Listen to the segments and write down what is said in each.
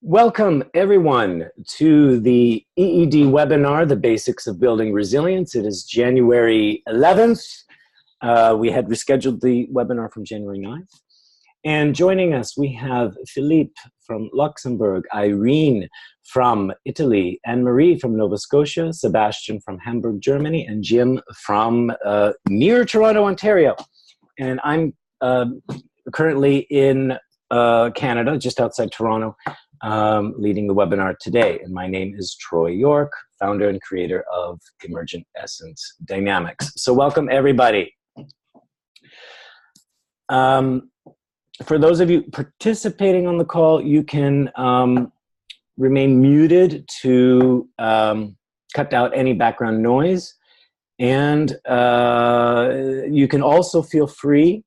Welcome, everyone, to the EED webinar, The Basics of Building Resilience. It is January 11th. We had rescheduled the webinar from January 9th. And joining us, we have Philippe from Luxembourg, Irene from Italy, Anne-Marie from Nova Scotia, Sebastian from Hamburg, Germany, and Jim from near Toronto, Ontario. And I'm currently in Canada, just outside Toronto, leading the webinar today. And my name is Troy York, founder and creator of Emergent Essence Dynamics. So welcome, everybody. For those of you participating on the call, you can remain muted to cut out any background noise. And you can also feel free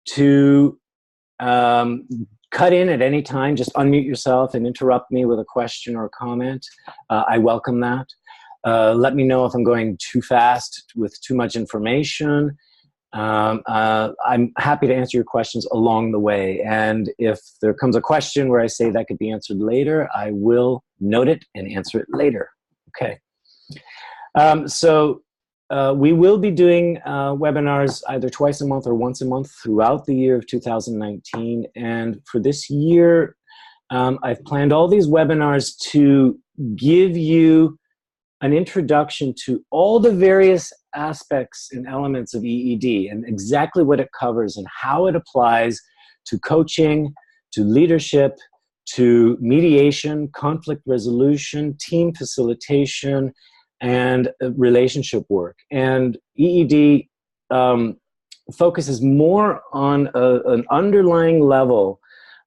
to cut in at any time. Just unmute yourself and interrupt me with a question or a comment. I welcome that. Let me know if I'm going too fast with too much information. I'm happy to answer your questions along the way. And if there comes a question where I say that could be answered later, I will note it and answer it later. Okay. We will be doing webinars either twice a month or once a month throughout the year of 2019. And for this year, I've planned all these webinars to give you an introduction to all the various aspects and elements of EED and exactly what it covers and how it applies to coaching, to leadership, to mediation, conflict resolution, team facilitation, and relationship work. And EED focuses more on an underlying level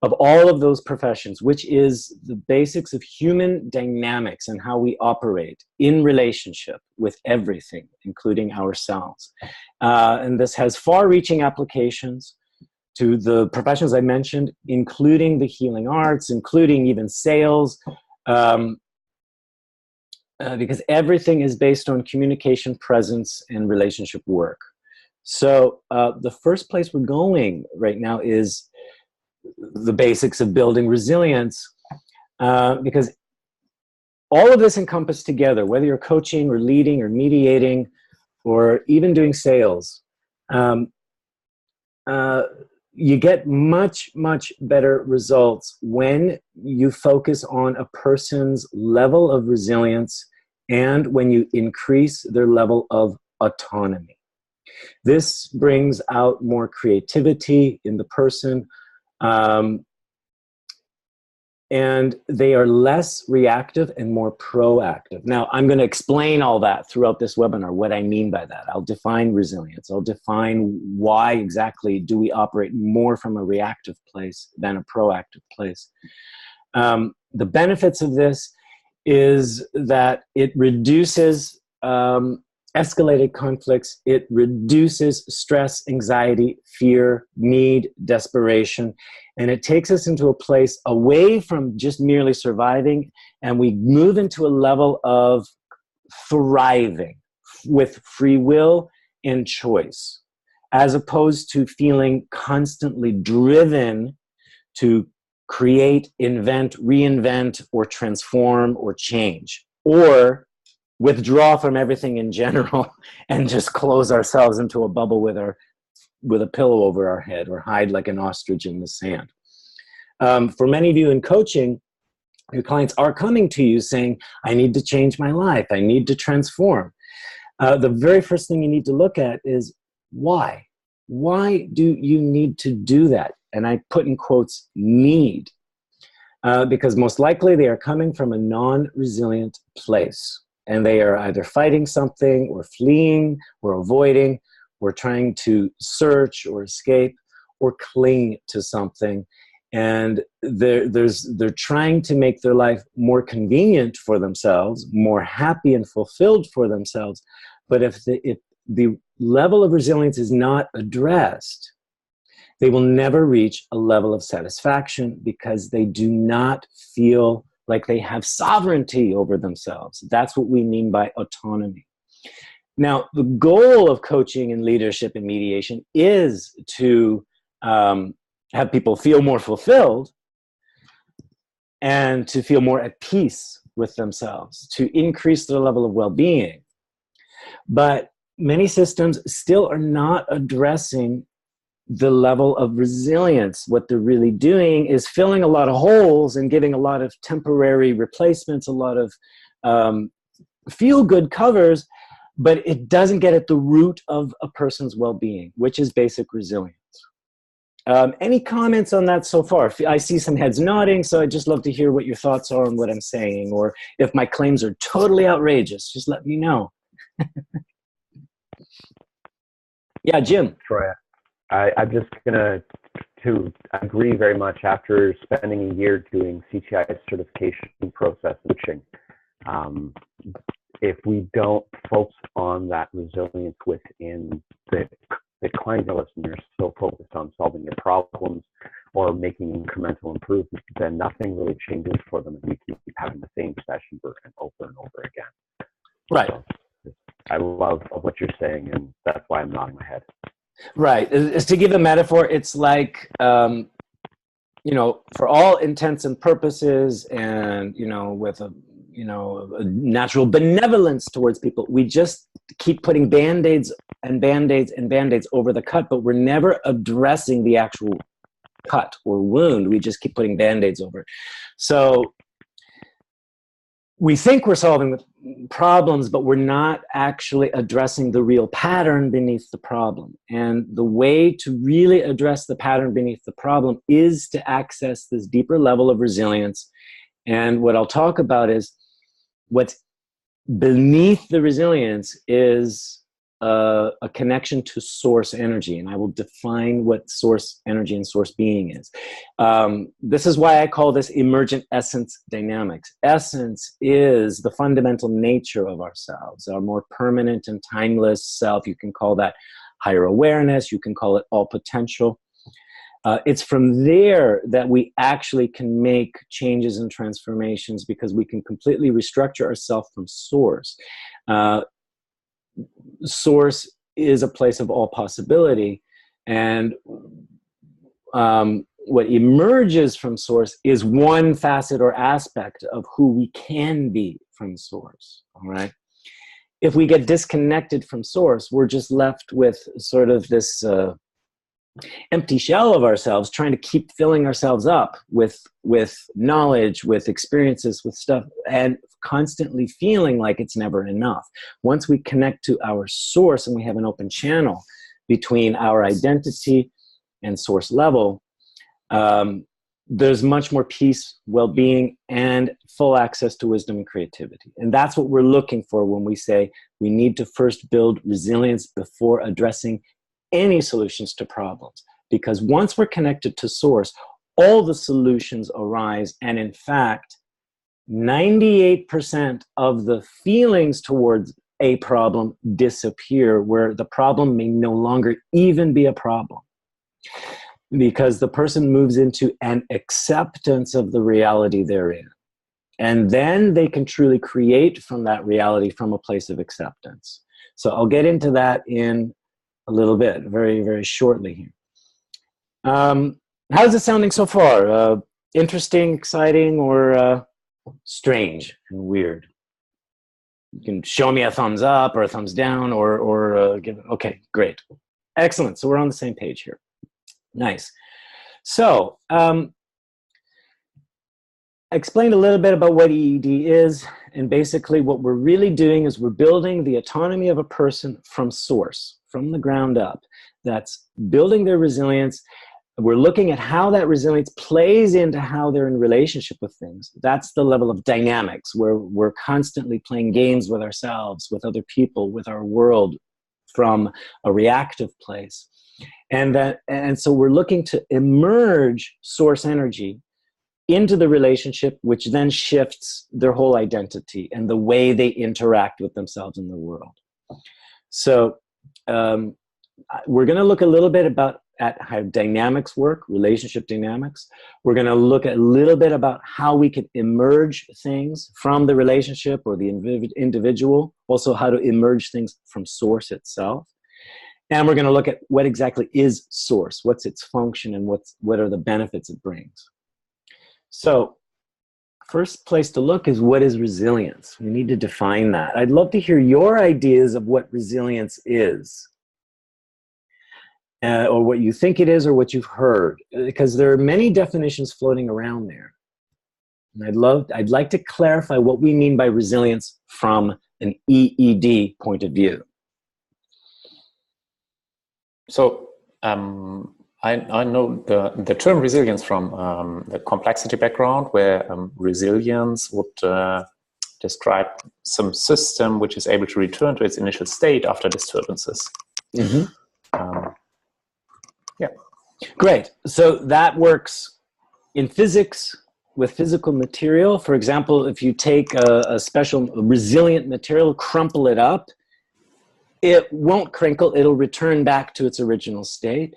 of all of those professions, which is the basics of human dynamics and how we operate in relationship with everything, including ourselves. And this has far-reaching applications to the professions I mentioned, including the healing arts, including even sales, because everything is based on communication, presence, and relationship work. So the first place we're going right now is the basics of building resilience, because all of this encompassed together, whether you're coaching or leading or mediating or even doing sales, you get much, much better results when you focus on a person's level of resilience and when you increase their level of autonomy. This brings out more creativity in the person, and they are less reactive and more proactive. Now, I'm going to explain all that throughout this webinar, what I mean by that. I'll define resilience. I'll define why exactly do we operate more from a reactive place than a proactive place. The benefits of this is that it reduces escalated conflicts, it reduces stress, anxiety, fear, need, desperation, and it takes us into a place away from just merely surviving, and we move into a level of thriving with free will and choice, as opposed to feeling constantly driven to create, invent, reinvent, or transform or change, or withdraw from everything in general and just close ourselves into a bubble with a pillow over our head or hide like an ostrich in the sand. For many of you in coaching, your clients are coming to you saying, I need to change my life. I need to transform. The very first thing you need to look at is why? Why do you need to do that? And I put in quotes, need. Because most likely they are coming from a non-resilient place. And they are either fighting something or fleeing or avoiding or trying to search or escape or cling to something. And they're trying to make their life more convenient for themselves, more happy and fulfilled for themselves. But if the level of resilience is not addressed, they will never reach a level of satisfaction because they do not feel like they have sovereignty over themselves. That's what we mean by autonomy. Now, the goal of coaching and leadership and mediation is to have people feel more fulfilled, and to feel more at peace with themselves, to increase their level of well-being. But many systems still are not addressing the level of resilience. What they're really doing is filling a lot of holes and giving a lot of temporary replacements, a lot of feel-good covers, but it doesn't get at the root of a person's well-being, which is basic resilience. Any comments on that so far? I see some heads nodding, so I'd just love to hear what your thoughts are on what I'm saying, or if my claims are totally outrageous, just let me know. Yeah, Jim. Troy, I'm just going to agree very much after spending a year doing CTI certification process coaching. If we don't focus on that resilience within the client or listeners, so focused on solving their problems or making incremental improvements, then nothing really changes for them, and we keep having the same session over and over again. Right. So I love what you're saying, and that's why I'm nodding my head. Right. Is to give a metaphor, it's like, you know, for all intents and purposes, and, you know, with a natural benevolence towards people, we just keep putting band-aids and band-aids and band-aids over the cut, but we're never addressing the actual cut or wound. We just keep putting band-aids over it. So we think we're solving the problems, but we're not actually addressing the real pattern beneath the problem. And the way to really address the pattern beneath the problem is to access this deeper level of resilience. And what I'll talk about is what's beneath the resilience is a connection to source energy, and I will define what source energy and source being is. This is why I call this emergent essence dynamics. Essence is the fundamental nature of ourselves, our more permanent and timeless self. You can call that higher awareness, you can call it all potential. It's from there that we actually can make changes and transformations, because we can completely restructure ourselves from source. Source is a place of all possibility, and what emerges from source is one facet or aspect of who we can be from source. All right. If we get disconnected from source, we're just left with sort of this empty shell of ourselves, trying to keep filling ourselves up with knowledge, with experiences, with stuff, and constantly feeling like it's never enough. Once we connect to our source and we have an open channel between our identity and source level, there's much more peace, well-being, and full access to wisdom and creativity. And that's what we're looking for when we say we need to first build resilience before addressing any solutions to problems. Because once we're connected to source, all the solutions arise, and in fact, 98% of the feelings towards a problem disappear, where the problem may no longer even be a problem, because the person moves into an acceptance of the reality they're in. And then they can truly create from that reality from a place of acceptance. So I'll get into that in a little bit, very, very shortly here. How's it sounding so far? Interesting, exciting, or strange and weird? You can show me a thumbs up or a thumbs down, or give it. Okay, great. Excellent. So we're on the same page here. Nice. So I explained a little bit about what EED is, and basically what we're really doing is we're building the autonomy of a person from source, from the ground up. That's building their resilience. We're looking at how that resilience plays into how they're in relationship with things. That's the level of dynamics, where we're constantly playing games with ourselves, with other people, with our world, from a reactive place. And so we're looking to emerge source energy into the relationship, which then shifts their whole identity and the way they interact with themselves in the world. So we're going to look a little bit at how dynamics work, relationship dynamics. We're going to look a little bit about how we can emerge things from the relationship or the individual, also how to emerge things from source itself. And we're going to look at what exactly is source, what's its function, and what are the benefits it brings. So first place to look is, what is resilience? We need to define that. I'd love to hear your ideas of what resilience is, or what you think it is, or what you've heard, because there are many definitions floating around there. And I'd like to clarify what we mean by resilience from an EED point of view. So I know the term resilience from the complexity background, where resilience would describe some system which is able to return to its initial state after disturbances. Mm-hmm. Yeah. Great. So that works in physics with physical material. For example, if you take a special resilient material, crumple it up, it won't crinkle, it'll return back to its original state.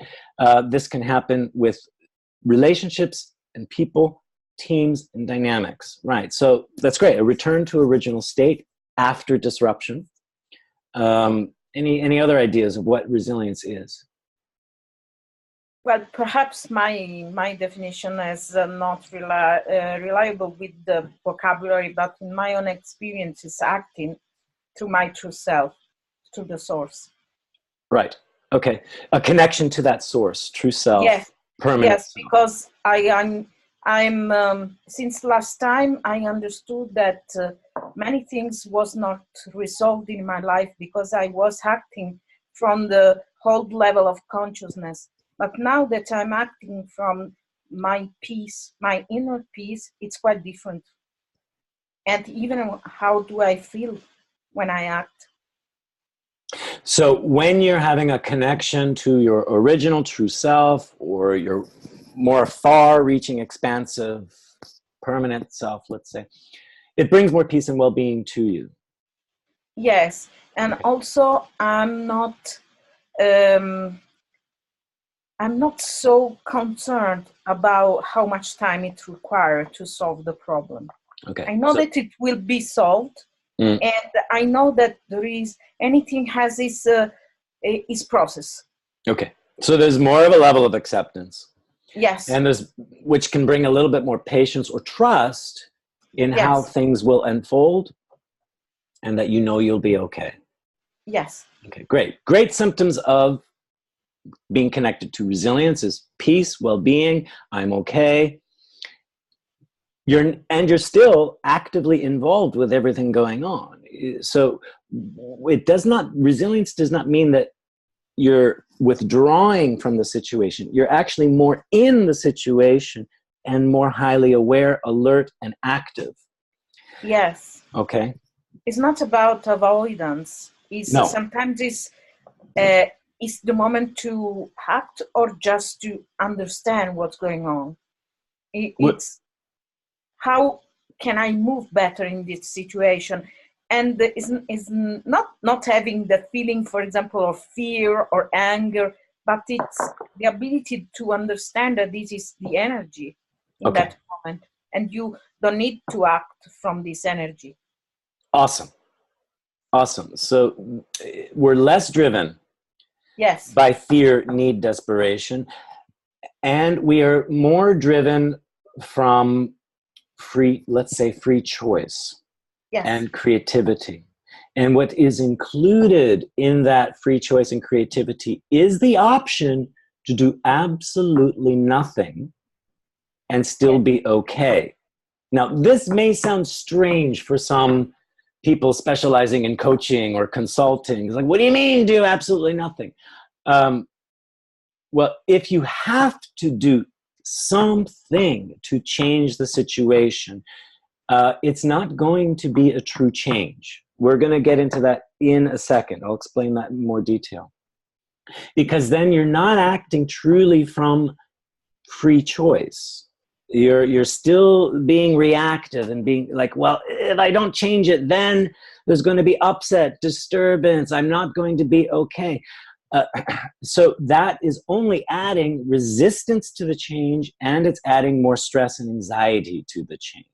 This can happen with relationships and people, teams, and dynamics. Right, so that's great, a return to original state after disruption. Any other ideas of what resilience is? Well, perhaps my definition is not reliable with the vocabulary, but in my own experience is acting through my true self, to the source. Right. Okay. A connection to that source, true self. Yes. Permanent. Yes, because I'm since last time I understood that many things was not resolved in my life because I was acting from the whole level of consciousness. But now that I'm acting from my peace, my inner peace, it's quite different. And even how do I feel when I act? So when you're having a connection to your original true self, or your more far-reaching, expansive, permanent self, let's say, it brings more peace and well-being to you. Yes, and also I'm not so concerned about how much time it requires to solve the problem. Okay. I know that it will be solved, and I know that there is anything has its process. Okay, so there's more of a level of acceptance. Yes. And which can bring a little bit more patience or trust in how things will unfold, and that you know you'll be okay. Yes. Okay, great. Great symptoms of being connected to resilience is peace, well-being, I'm okay. You're still actively involved with everything going on. So resilience does not mean that you're withdrawing from the situation. You're actually more in the situation and more highly aware, alert, and active. Yes. Okay. It's not about avoidance. Sometimes it's the moment to act or just to understand what's going on. It's how can I move better in this situation? And is not having the feeling, for example, of fear or anger, but it's the ability to understand that this is the energy in that moment, and you don't need to act from this energy. Awesome. Awesome. So we're less driven by fear, need, desperation, and we are more driven from free choice. Yes. And creativity. And what is included in that free choice and creativity is the option to do absolutely nothing and still be okay. Now, this may sound strange for some people specializing in coaching or consulting. It's like, what do you mean do absolutely nothing? Well, if you have to do something to change the situation, it's not going to be a true change. We're going to get into that in a second. I'll explain that in more detail. Because then you're not acting truly from free choice. You're still being reactive and being like, well, if I don't change it, then there's going to be upset, disturbance. I'm not going to be okay. So that is only adding resistance to the change, and it's adding more stress and anxiety to the change.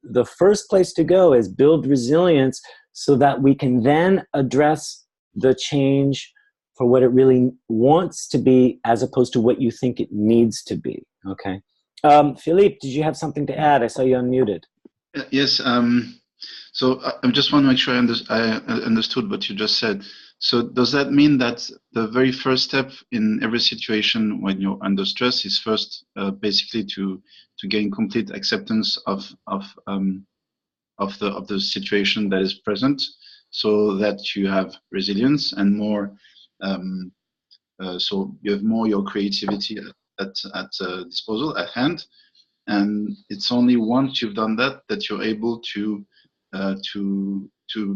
The first place to go is build resilience so that we can then address the change for what it really wants to be, as opposed to what you think it needs to be. Okay. Philippe, did you have something to add? I saw you unmuted. Yes. So I just want to make sure I understood what you just said. So does that mean that the very first step in every situation when you're under stress is first basically to gain complete acceptance of the situation that is present, so that you have resilience and more, so you have more your creativity at disposal at hand, and it's only once you've done that that you're able to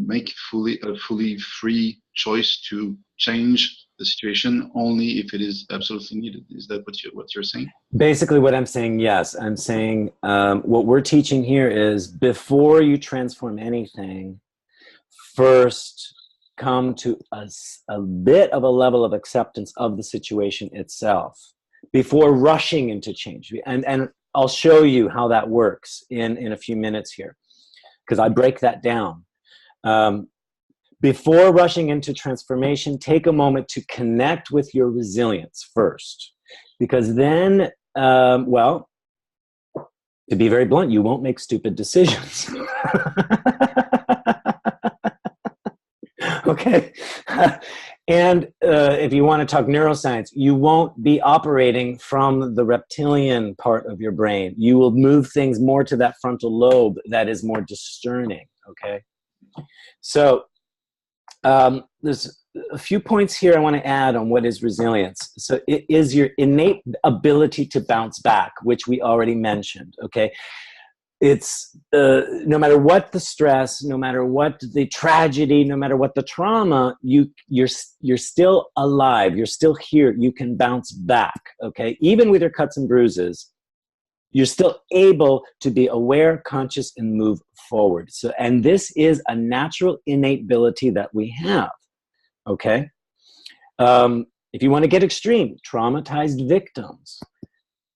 make a fully free choice to change the situation only if it is absolutely needed. Is that what you're saying? Basically what I'm saying, yes. I'm saying what we're teaching here is before you transform anything, first come to a bit of a level of acceptance of the situation itself before rushing into change. And I'll show you how that works in a few minutes here, because I break that down. Before rushing into transformation, take a moment to connect with your resilience first, because then, well, to be very blunt, you won't make stupid decisions. Okay. And if you want to talk neuroscience, you won't be operating from the reptilian part of your brain. You will move things more to that frontal lobe that is more discerning. Okay. So there's a few points here I want to add on what is resilience. So it is your innate ability to bounce back, which we already mentioned. Okay. It's no matter what the stress, no matter what the tragedy, no matter what the trauma, you're still alive. You're still here. You can bounce back. Okay, even with your cuts and bruises, you're still able to be aware, conscious, and move forward. So, and this is a natural, innate ability that we have. Okay, if you want to get extreme, traumatized victims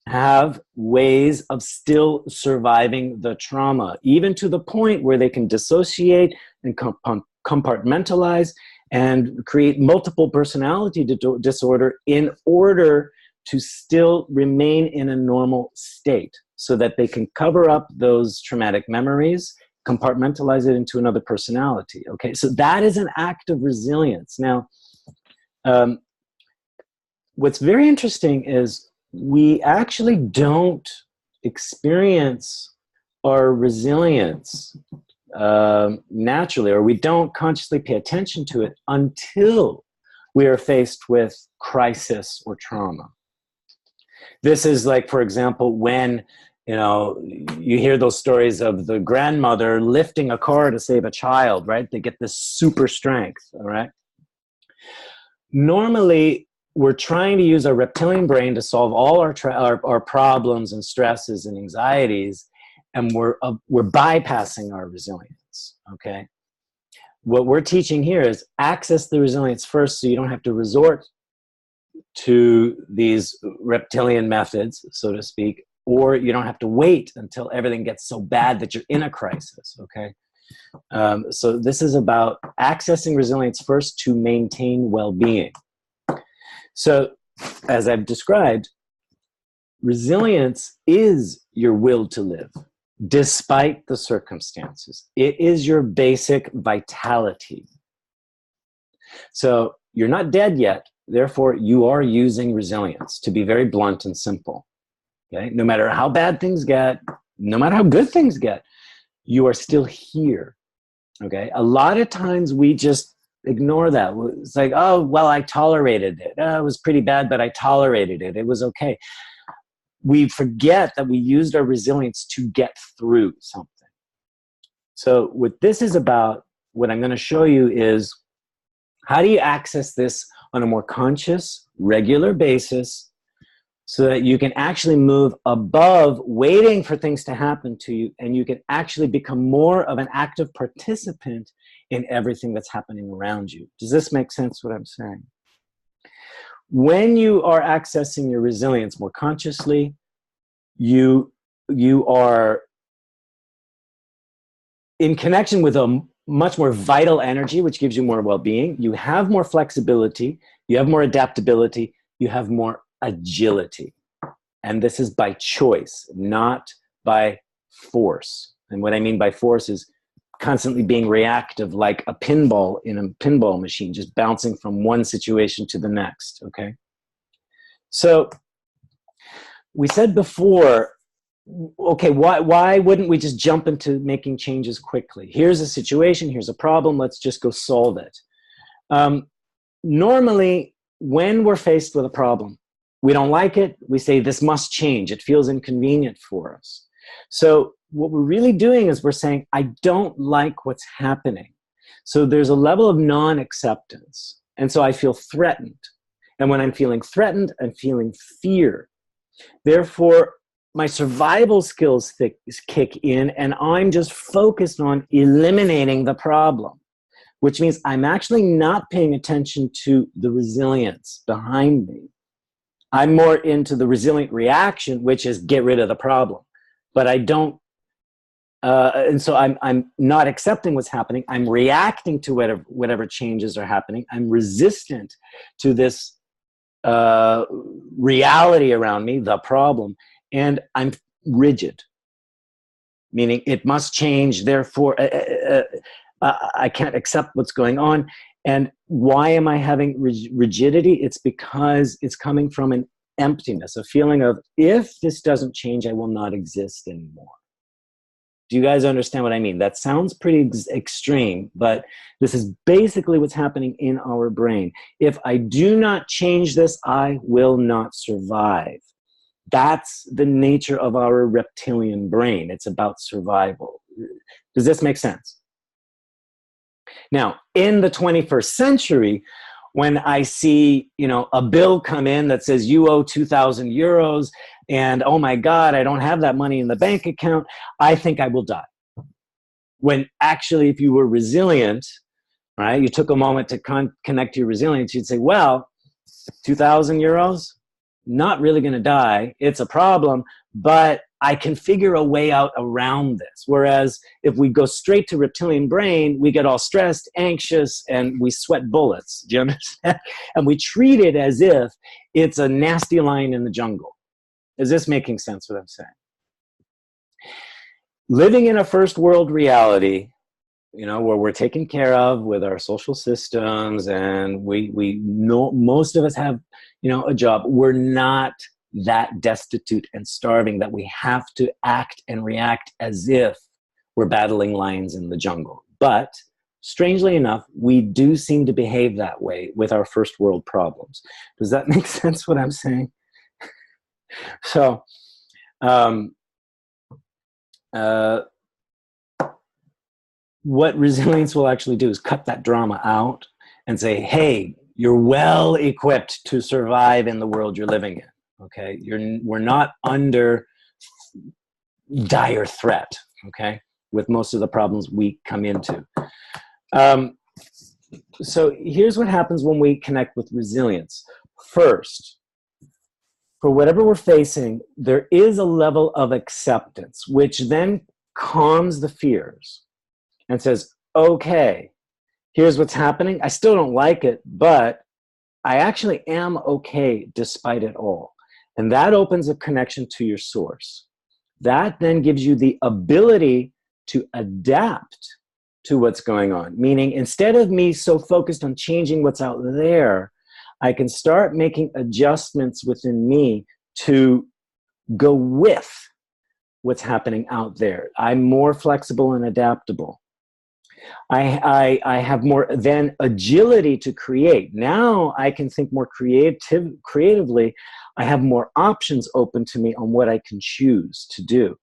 have ways of still surviving the trauma, even to the point where they can dissociate and compartmentalize and create multiple personality disorder in order to still remain in a normal state, so that they can cover up those traumatic memories, compartmentalize it into another personality. Okay, so that is an act of resilience. Now, what's very interesting is we actually don't experience our resilience naturally, or we don't consciously pay attention to it until we are faced with crisis or trauma. This is like, for example, when you hear those stories of the grandmother lifting a car to save a child, right? They get this super strength, all right? Normally, we're trying to use our reptilian brain to solve all our problems and stresses and anxieties, and we're bypassing our resilience, okay? What we're teaching here is access the resilience first, so you don't have to resort to these reptilian methods, so to speak, or you don't have to wait until everything gets so bad that you're in a crisis, okay? So this is about accessing resilience first to maintain well-being. So, as I've described, resilience is your will to live, despite the circumstances. It is your basic vitality. So, you're not dead yet, therefore you are using resilience, to be very blunt and simple. Okay? No matter how bad things get, no matter how good things get, you are still here. Okay? A lot of times we just ignore that. It's like, oh, well, I tolerated it. Oh, it was pretty bad, but I tolerated it. It was okay. We forget that we used our resilience to get through something. So what this is about, what I'm going to show you is, how do you access this on a more conscious, regular basis so that you can actually move above waiting for things to happen to you, and you can actually become more of an active participant in everything that's happening around you. Does this make sense, what I'm saying? When you are accessing your resilience more consciously, you are in connection with a much more vital energy, which gives you more well-being. You have more flexibility, you have more adaptability, you have more agility. And this is by choice, not by force. And what I mean by force is constantly being reactive, like a pinball in a pinball machine, just bouncing from one situation to the next, okay? So we said before, okay, why wouldn't we just jump into making changes quickly? Here's a situation, here's a problem, let's just go solve it. Normally, when we're faced with a problem, we don't like it, we say this must change, it feels inconvenient for us. So what we're really doing is we're saying, I don't like what's happening. So there's a level of non-acceptance. And so I feel threatened. And when I'm feeling threatened, I'm feeling fear. Therefore, my survival skills kick in, and I'm just focused on eliminating the problem, which means I'm actually not paying attention to the resilience behind me. I'm more into the resilient reaction, which is get rid of the problem. But I don't, and so I'm not accepting what's happening. I'm reacting to whatever changes are happening. I'm resistant to this reality around me, the problem, and I'm rigid, meaning it must change, therefore I can't accept what's going on. And why am I having rigidity? It's because it's coming from an emptiness, a feeling of, if this doesn't change, I will not exist anymore. Do you guys understand what I mean? That sounds pretty extreme, but this is basically what's happening in our brain. If I do not change this, I will not survive. That's the nature of our reptilian brain. It's about survival. Does this make sense? Now, in the 21st century, when I see, you know, a bill come in that says you owe 2,000 euros and, oh my God, I don't have that money in the bank account, I think I will die. When actually, if you were resilient, right, you took a moment to connect to your resilience, you'd say, well, 2,000 euros, not really going to die. It's a problem, but I can figure a way out around this. Whereas if we go straight to reptilian brain, we get all stressed, anxious, and we sweat bullets. Do you understand? And we treat it as if it's a nasty lion in the jungle. Is this making sense what I'm saying? Living in a first world reality, you know, where we're taken care of with our social systems, and we know most of us have, you know, a job. We're not that destitute and starving that we have to act and react as if we're battling lions in the jungle. But strangely enough, we do seem to behave that way with our first world problems. Does that make sense what I'm saying? So, what resilience will actually do is cut that drama out and say, hey, you're well equipped to survive in the world you're living in. Okay, we're not under dire threat, okay, with most of the problems we come into. So here's what happens when we connect with resilience. First, for whatever we're facing, there is a level of acceptance, which then calms the fears and says, okay, here's what's happening. I still don't like it, but I actually am okay despite it all. And that opens a connection to your source. That then gives you the ability to adapt to what's going on. Meaning, instead of me so focused on changing what's out there, I can start making adjustments within me to go with what's happening out there. I'm more flexible and adaptable. I have more then agility to create. Now I can think more creatively. I have more options open to me on what I can choose to do.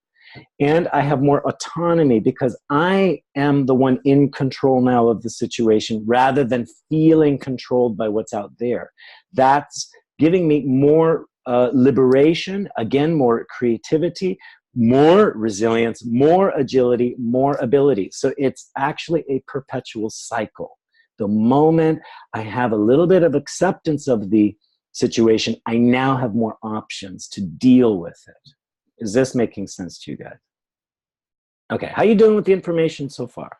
And I have more autonomy because I am the one in control now of the situation rather than feeling controlled by what's out there. That's giving me more liberation, again, more creativity, more resilience, more agility, more ability. So it's actually a perpetual cycle. The moment I have a little bit of acceptance of the situation, I now have more options to deal with it. Is this making sense to you guys? Okay, how you doing with the information so far?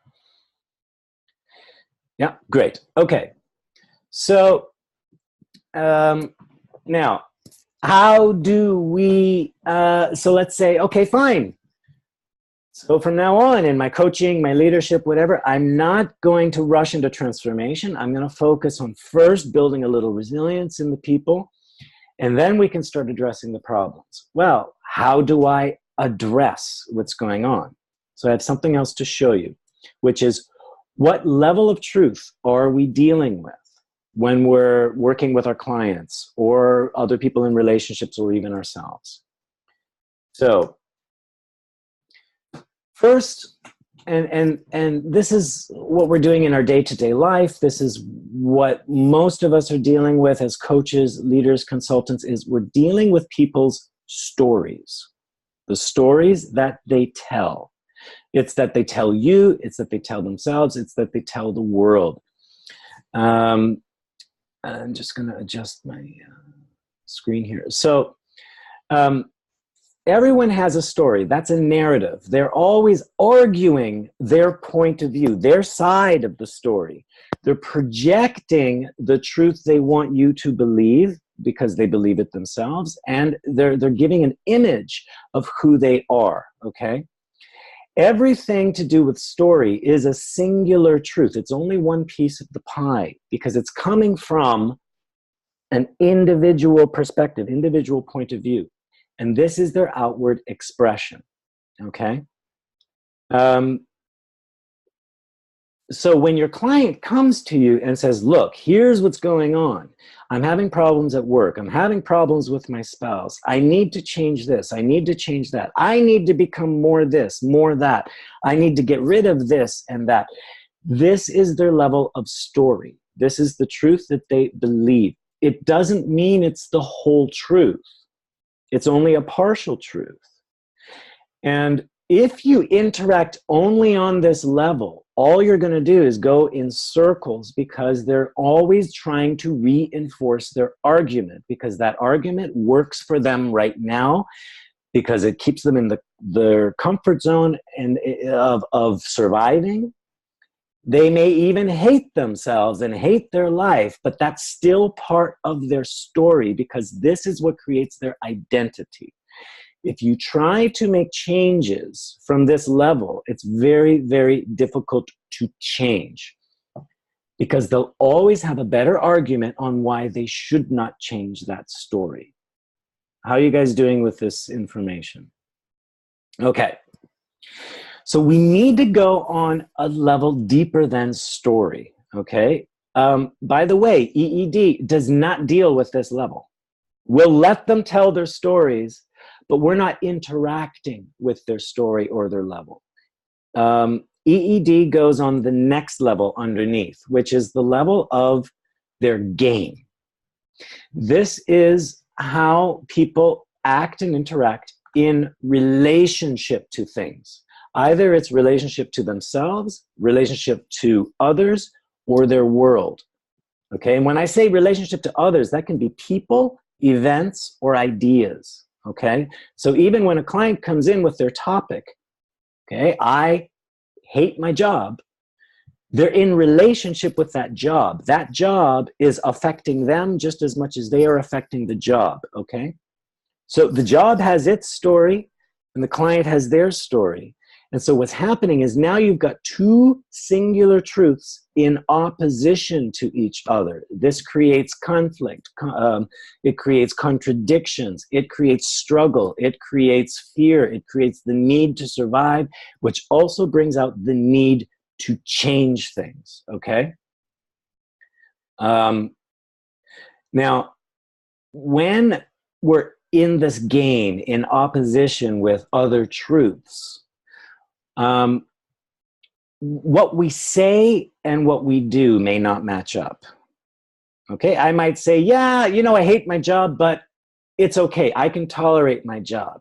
Yeah, great. Okay, so now how do we, so let's say, okay, fine. So from now on, in my coaching, my leadership, whatever, I'm not going to rush into transformation. I'm going to focus on first building a little resilience in the people, and then we can start addressing the problems. Well, how do I address what's going on? So I have something else to show you, which is what level of truth are we dealing with when we're working with our clients or other people in relationships or even ourselves. So first, and this is what we're doing in our day-to-day life. This is what most of us are dealing with as coaches, leaders, consultants, is we're dealing with people's stories, the stories that they tell. It's that they tell you, it's that they tell themselves, it's that they tell the world. I'm just going to adjust my screen here. So everyone has a story. That's a narrative. They're always arguing their point of view, their side of the story. They're projecting the truth they want you to believe because they believe it themselves, and they're giving an image of who they are, okay? Everything to do with story is a singular truth. It's only one piece of the pie because it's coming from an individual perspective, individual point of view. And this is their outward expression, okay? So when your client comes to you and says, look, here's what's going on. I'm having problems at work. I'm having problems with my spouse. I need to change this. I need to change that. I need to become more this, more that. I need to get rid of this and that. This is their level of story. This is the truth that they believe. It doesn't mean it's the whole truth. It's only a partial truth. And if you interact only on this level, all you're going to do is go in circles because they're always trying to reinforce their argument because that argument works for them right now because it keeps them in their comfort zone and of surviving. They may even hate themselves and hate their life, but that's still part of their story because this is what creates their identity. If you try to make changes from this level, it's very, very difficult to change because they'll always have a better argument on why they should not change that story. How are you guys doing with this information? Okay. So we need to go on a level deeper than story, okay? By the way, EED does not deal with this level. We'll let them tell their stories, but we're not interacting with their story or their level. EED goes on the next level underneath, which is the level of their game. This is how people act and interact in relationship to things. Either it's relationship to themselves, relationship to others, or their world. Okay, and when I say relationship to others, that can be people, events, or ideas. Okay, so even when a client comes in with their topic, okay, I hate my job, they're in relationship with that job. That job is affecting them just as much as they are affecting the job, okay? So the job has its story and the client has their story. And so what's happening is now you've got two singular truths in opposition to each other. This creates conflict. It creates contradictions. It creates struggle. It creates fear. It creates the need to survive, which also brings out the need to change things, okay? Now, when we're in this game in opposition with other truths, what we say and what we do may not match up. Okay, I might say, yeah, you know, I hate my job, but it's okay. I can tolerate my job.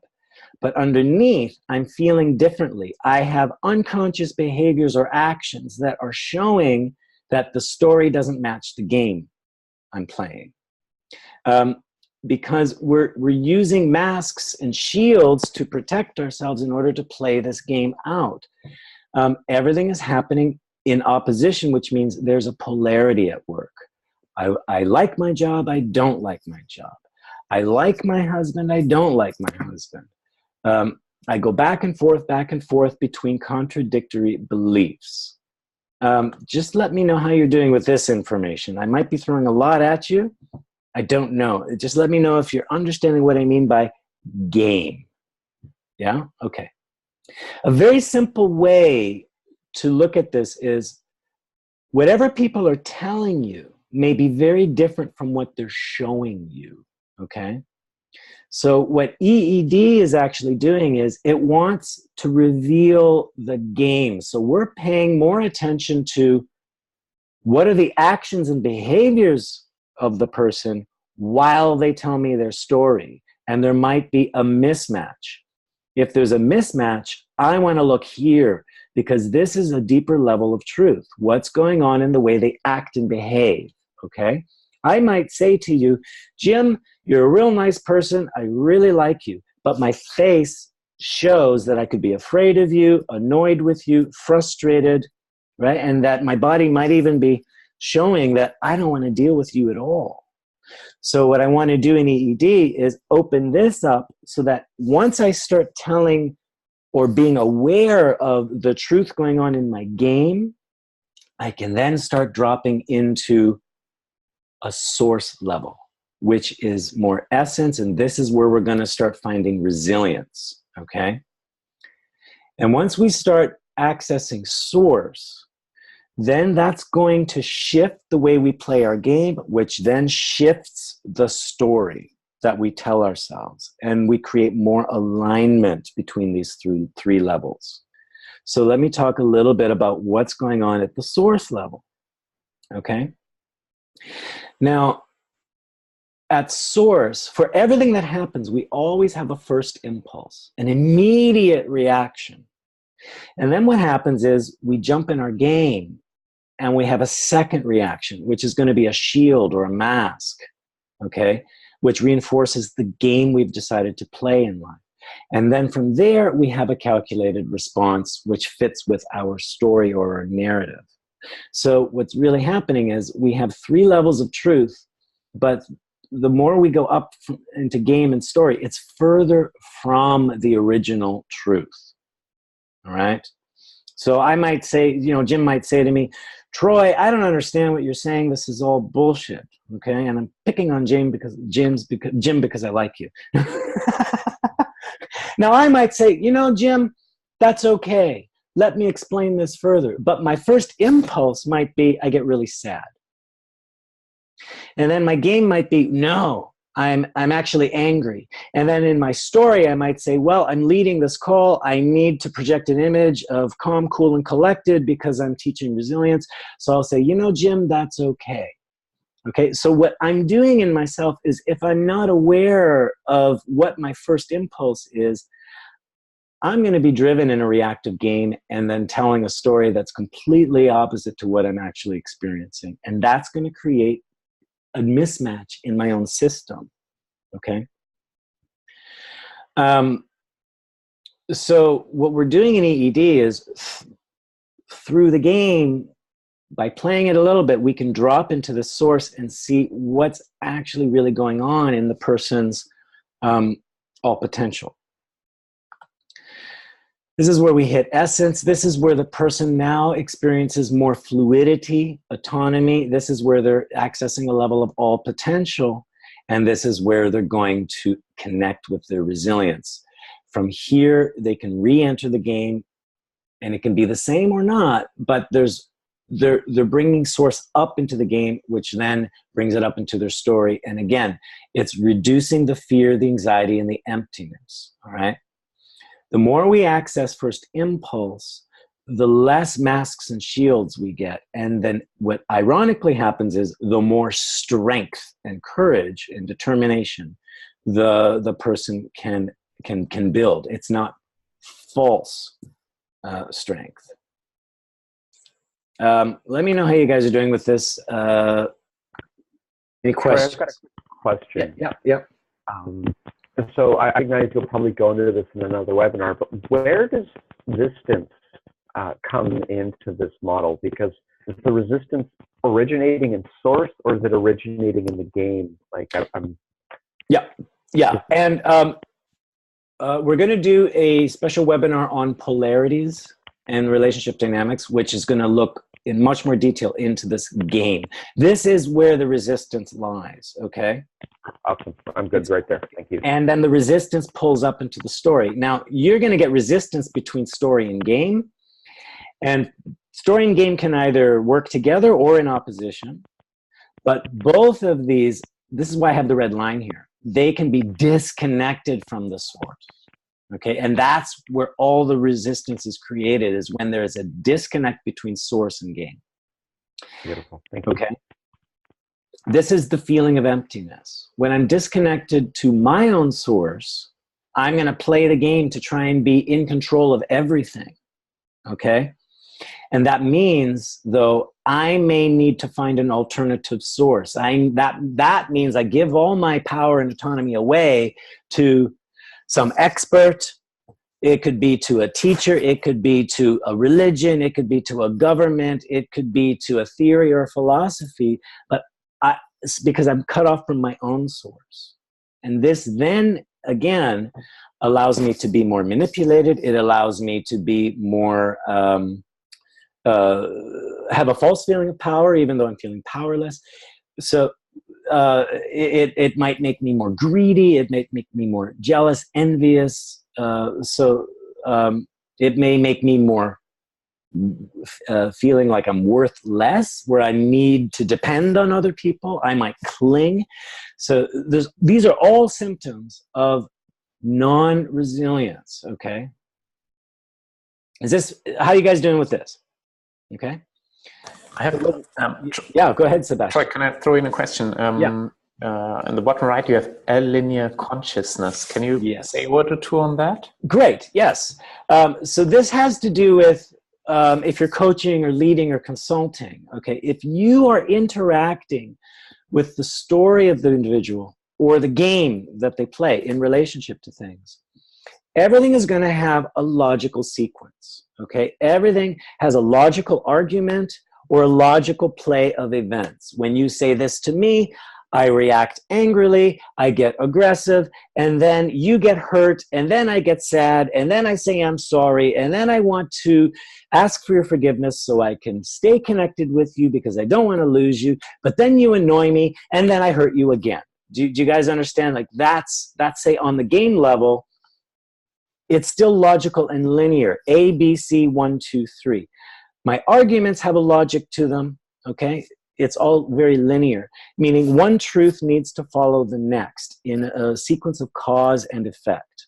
But underneath, I'm feeling differently. I have unconscious behaviors or actions that are showing that the story doesn't match the game I'm playing. Because we're using masks and shields to protect ourselves in order to play this game out. Everything is happening in opposition, which means there's a polarity at work. I like my job, I don't like my job. I like my husband. I don't like my husband. I go back and forth between contradictory beliefs. Just let me know how you're doing with this information. I might be throwing a lot at you. I don't know. Just let me know if you're understanding what I mean by game. Yeah? Okay. A very simple way to look at this is whatever people are telling you may be very different from what they're showing you. Okay? So what EED is actually doing is it wants to reveal the game. So we're paying more attention to what are the actions and behaviors of the person while they tell me their story. And there might be a mismatch. If there's a mismatch, I want to look here because this is a deeper level of truth. What's going on in the way they act and behave, okay? I might say to you, Jim, you're a real nice person. I really like you. But my face shows that I could be afraid of you, annoyed with you, frustrated, right? And that my body might even be showing that I don't want to deal with you at all. So what I want to do in EED is open this up so that once I start telling or being aware of the truth going on in my game, I can then start dropping into a source level, which is more essence, and this is where we're going to start finding resilience, okay? And once we start accessing source, then that's going to shift the way we play our game, which then shifts the story that we tell ourselves, and we create more alignment between these three levels. So let me talk a little bit about what's going on at the source level, okay? Now, at source, for everything that happens, we always have a first impulse, an immediate reaction. And then what happens is we jump in our game and we have a second reaction, which is going to be a shield or a mask, okay, which reinforces the game we've decided to play in life. And then from there, we have a calculated response, which fits with our story or our narrative. So what's really happening is we have three levels of truth, but the more we go up into game and story, it's further from the original truth. All right? So I might say, Jim might say to me, Troy, I don't understand what you're saying. This is all bullshit. Okay? And I'm picking on Jim because I like you. Now I might say, Jim, that's okay. Let me explain this further. But my first impulse might be, I get really sad. And then my game might be, no, I'm actually angry. And then in my story, I might say, well, I'm leading this call. I need to project an image of calm, cool, and collected because I'm teaching resilience. So I'll say, Jim, that's okay. Okay, so what I'm doing in myself is if I'm not aware of what my first impulse is, I'm going to be driven in a reactive game and then telling a story that's completely opposite to what I'm actually experiencing. And that's going to create a mismatch in my own system, okay? So what we're doing in EED is through the game, by playing it a little bit, we can drop into the source and see what's actually really going on in the person's all potential. This is where we hit essence. This is where the person now experiences more fluidity, autonomy. This is where they're accessing a level of all potential. And this is where they're going to connect with their resilience. From here, they can re-enter the game, and it can be the same or not, but they're bringing source up into the game, which then brings it up into their story. And again, it's reducing the fear, the anxiety, and the emptiness, all right? The more we access first impulse, the less masks and shields we get. And then what ironically happens is the more strength and courage and determination the person can build. It's not false strength. Let me know how you guys are doing with this. Any questions? I've got a question. Yeah. So I recognize you'll probably go into this in another webinar, but where does resistance come into this model? Because is the resistance originating in source, or is it originating in the game? Like I'm Yeah, Yeah, and we're going to do a special webinar on polarities and relationship dynamics, which is going to look in much more detail into this game. This is where the resistance lies, okay? Awesome. I'm good right there. Thank you. And then the resistance pulls up into the story. Now, you're going to get resistance between story and game. And story and game can either work together or in opposition. But both of these, this is why I have the red line here, they can be disconnected from the source. Okay, and that's where all the resistance is created, is when there is a disconnect between source and game. Beautiful. Thank you. Okay. This is the feeling of emptiness. When I'm disconnected to my own source, I'm going to play the game to try and be in control of everything. Okay? And that means, though, I may need to find an alternative source. That means I give all my power and autonomy away to some expert. It could be to a teacher. It could be to a religion. It could be to a government. It could be to a theory or a philosophy. But it's because I'm cut off from my own source. And this then, again, allows me to be more manipulated. It allows me to be more, have a false feeling of power, even though I'm feeling powerless. So it might make me more greedy. It may make me more jealous, envious. It may make me more feeling like I'm worth less, where I need to depend on other people. I might cling. So these are all symptoms of non-resilience. Okay. How are you guys doing with this? Okay. I have. Yeah, go ahead, Sebastian. Sorry, can I throw in a question? Yeah. In the bottom right, you have linear consciousness. Can you say a word or two on that? Great. Yes. So this has to do with if you're coaching or leading or consulting. Okay. If you are interacting with the story of the individual or the game that they play in relationship to things, everything is going to have a logical sequence. Okay. Everything has a logical argument or a logical play of events. When you say this to me, I react angrily, I get aggressive, and then you get hurt, and then I get sad, and then I say I'm sorry, and then I want to ask for your forgiveness so I can stay connected with you because I don't want to lose you, but then you annoy me, and then I hurt you again. Do you guys understand? Like that's say on the game level, it's still logical and linear. A, B, C, 1, 2, 3. My arguments have a logic to them, okay? It's all very linear, meaning one truth needs to follow the next in a sequence of cause and effect.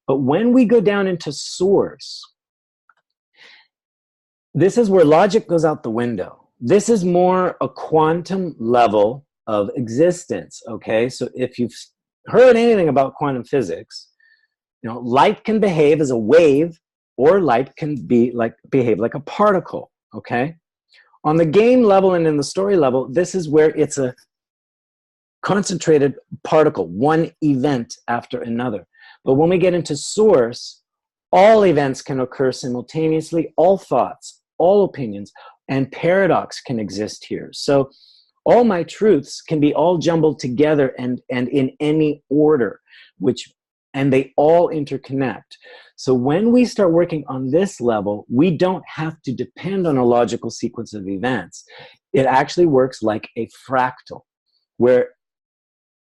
But when we go down into source, this is where logic goes out the window. This is more a quantum level of existence, okay? So if you've heard anything about quantum physics, light can behave as a wave, or light can behave like a particle, okay? On the game level and in the story level, this is where it's a concentrated particle, one event after another. But when we get into source, all events can occur simultaneously, all thoughts, all opinions, and paradox can exist here. So all my truths can be all jumbled together and in any order, and they all interconnect. So when we start working on this level, we don't have to depend on a logical sequence of events. It actually works like a fractal, where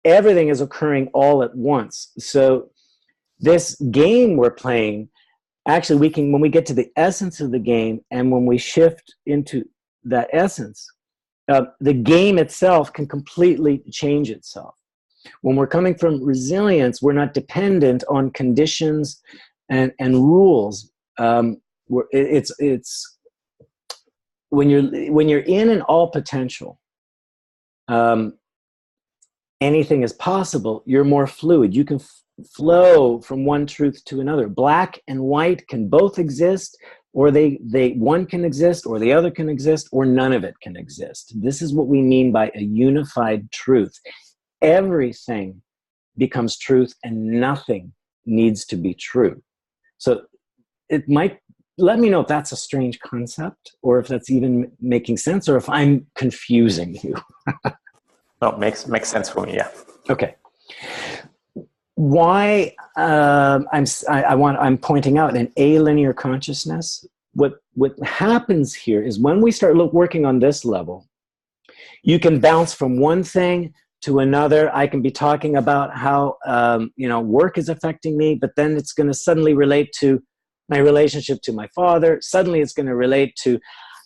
everything is occurring all at once. So this game we're playing, actually when we get to the essence of the game, and when we shift into that essence, the game itself can completely change itself. When we're coming from resilience, we're not dependent on conditions and rules. It's when you're in an all potential, anything is possible. You're more fluid. You can flow from one truth to another. Black and white can both exist, or one can exist, or the other can exist, or none of it can exist. This is what we mean by a unified truth. Everything becomes truth, and nothing needs to be true. So it might, let me know if that's a strange concept, or if that's even making sense, or if I'm confusing you. No, makes sense for me, yeah. Okay. why I'm pointing out an alinear consciousness. What happens here is when we start working on this level, you can bounce from one thing to another. I can be talking about how work is affecting me, but then it's going to suddenly relate to my relationship to my father. Suddenly it's going to relate to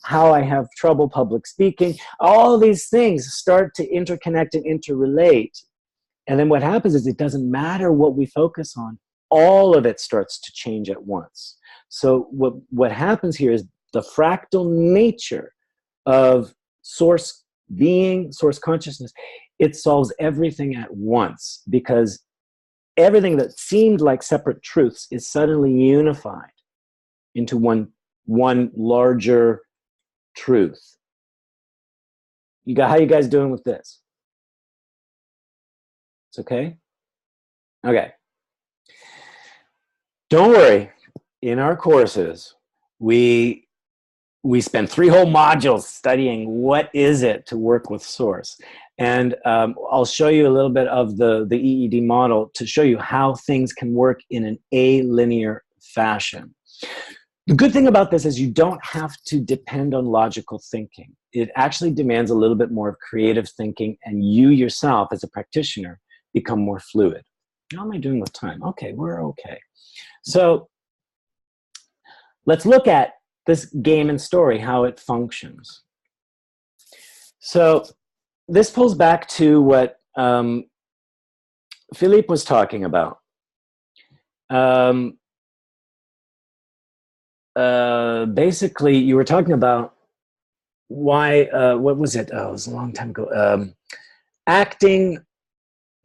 how I have trouble public speaking. All these things start to interconnect and interrelate. And then what happens is it doesn't matter what we focus on. All of it starts to change at once. So what happens here is the fractal nature of source being, source consciousness, it solves everything at once, because everything that seemed like separate truths is suddenly unified into one larger truth. How you guys doing with this? It's okay? Okay. Don't worry. In our courses, we spend 3 whole modules studying what is it to work with source. And I'll show you a little bit of the EED model to show you how things can work in an alinear fashion. The good thing about this is you don't have to depend on logical thinking. It actually demands a little bit more of creative thinking, and you yourself as a practitioner become more fluid. How am I doing with time? Okay, we're okay. So let's look at this game and story, how it functions. So this pulls back to what Philippe was talking about. Basically, you were talking about why, what was it? Oh, it was a long time ago. Acting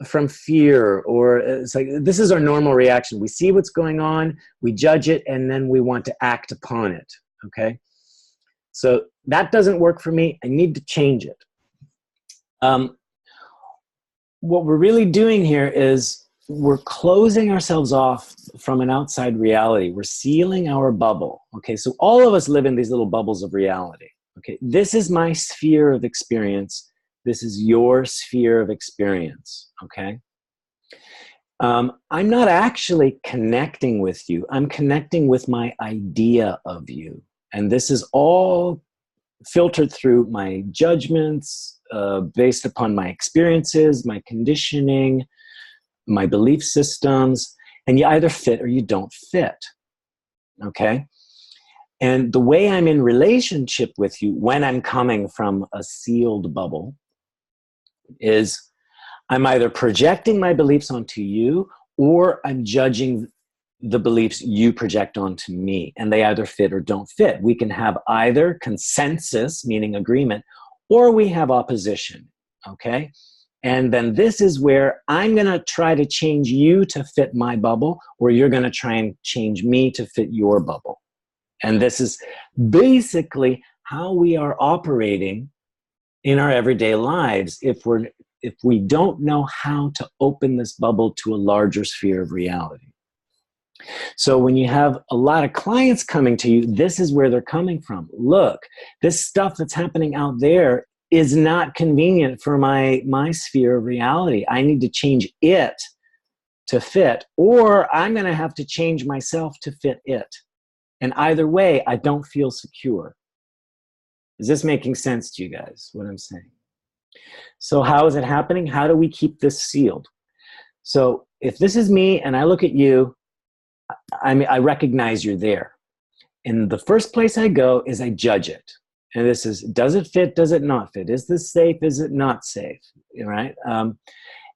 from fear, or it's like, this is our normal reaction. We see what's going on, we judge it, and then we want to act upon it, okay? So that doesn't work for me. I need to change it. What we're really doing here is we're closing ourselves off from an outside reality. We're sealing our bubble, okay? So all of us live in these little bubbles of reality, okay? This is my sphere of experience. This is your sphere of experience, okay? I'm not actually connecting with you. I'm connecting with my idea of you. And this is all filtered through my judgments, based upon my experiences, my conditioning, my belief systems, and you either fit or you don't fit, okay? And the way I'm in relationship with you when I'm coming from a sealed bubble is I'm either projecting my beliefs onto you, or I'm judging the beliefs you project onto me, and they either fit or don't fit. We can have either consensus, meaning agreement, or we have opposition, okay? And then this is where I'm going to try to change you to fit my bubble, or you're going to try and change me to fit your bubble. And this is basically how we are operating in our everyday lives if we don't know how to open this bubble to a larger sphere of reality. So when you have a lot of clients coming to you, this is where they're coming from. Look, this stuff that's happening out there is not convenient for my sphere of reality. I need to change it to fit, or I'm going to have to change myself to fit it. And either way, I don't feel secure. Is this making sense to you guys, what I'm saying? So how is it happening? How do we keep this sealed? So if this is me and I look at you, I recognize you're there. And the first place I go is I judge it. And this is, does it fit? Does it not fit? Is this safe? Is it not safe? Right? And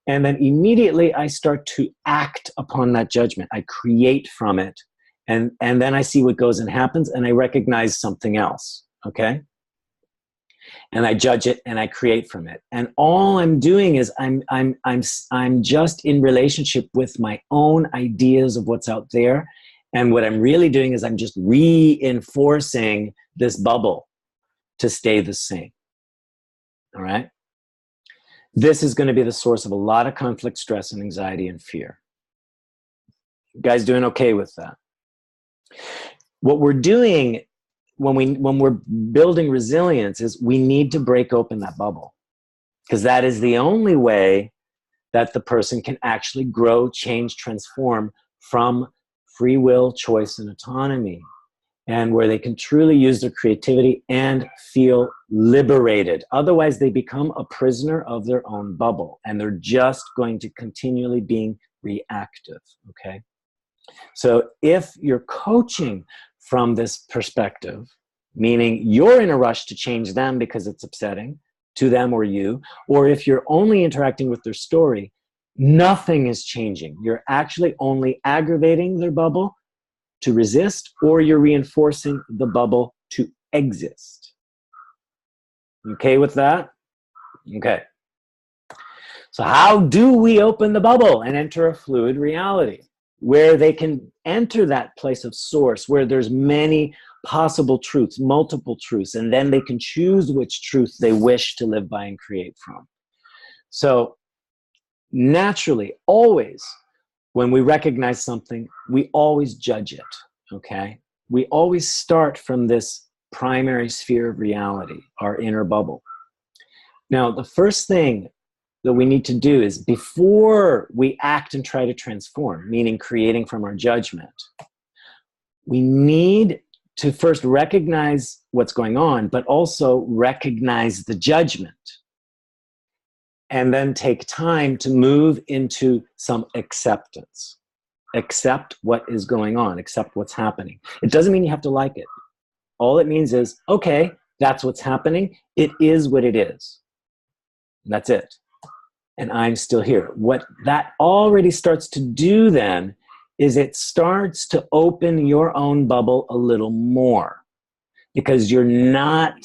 then immediately I start to act upon that judgment. I create from it. And then I see what goes and happens, and I recognize something else. Okay? And I judge it and I create from it. And all I'm doing is I'm just in relationship with my own ideas of what's out there. And what I'm really doing is I'm just reinforcing this bubble to stay the same. All right? This is going to be the source of a lot of conflict, stress, and anxiety and fear. You guys doing okay with that? What we're doing when we're building resilience is we need to break open that bubble, because that is the only way that the person can actually grow, change, transform from free will, choice, and autonomy, and where they can truly use their creativity and feel liberated. Otherwise, they become a prisoner of their own bubble, and they're just going to continually being reactive, okay? So if you're coaching from this perspective, meaning you're in a rush to change them because it's upsetting to them or you, or if you're only interacting with their story, nothing is changing. You're actually only aggravating their bubble to resist, or you're reinforcing the bubble to exist. Okay with that? Okay. So how do we open the bubble and enter a fluid reality where they can enter that place of source, where there's many possible truths, multiple truths, and then they can choose which truth they wish to live by and create from? So naturally, always, when we recognize something, we always judge it, okay? We always start from this primary sphere of reality, our inner bubble. Now, the first thing that we need to do is, before we act and try to transform, meaning creating from our judgment, we need to first recognize what's going on, but also recognize the judgment. And then take time to move into some acceptance. Accept what is going on, accept what's happening. It doesn't mean you have to like it. All it means is, okay, that's what's happening. It is what it is. That's it. And I'm still here. What that already starts to do then is it starts to open your own bubble a little more, because you're not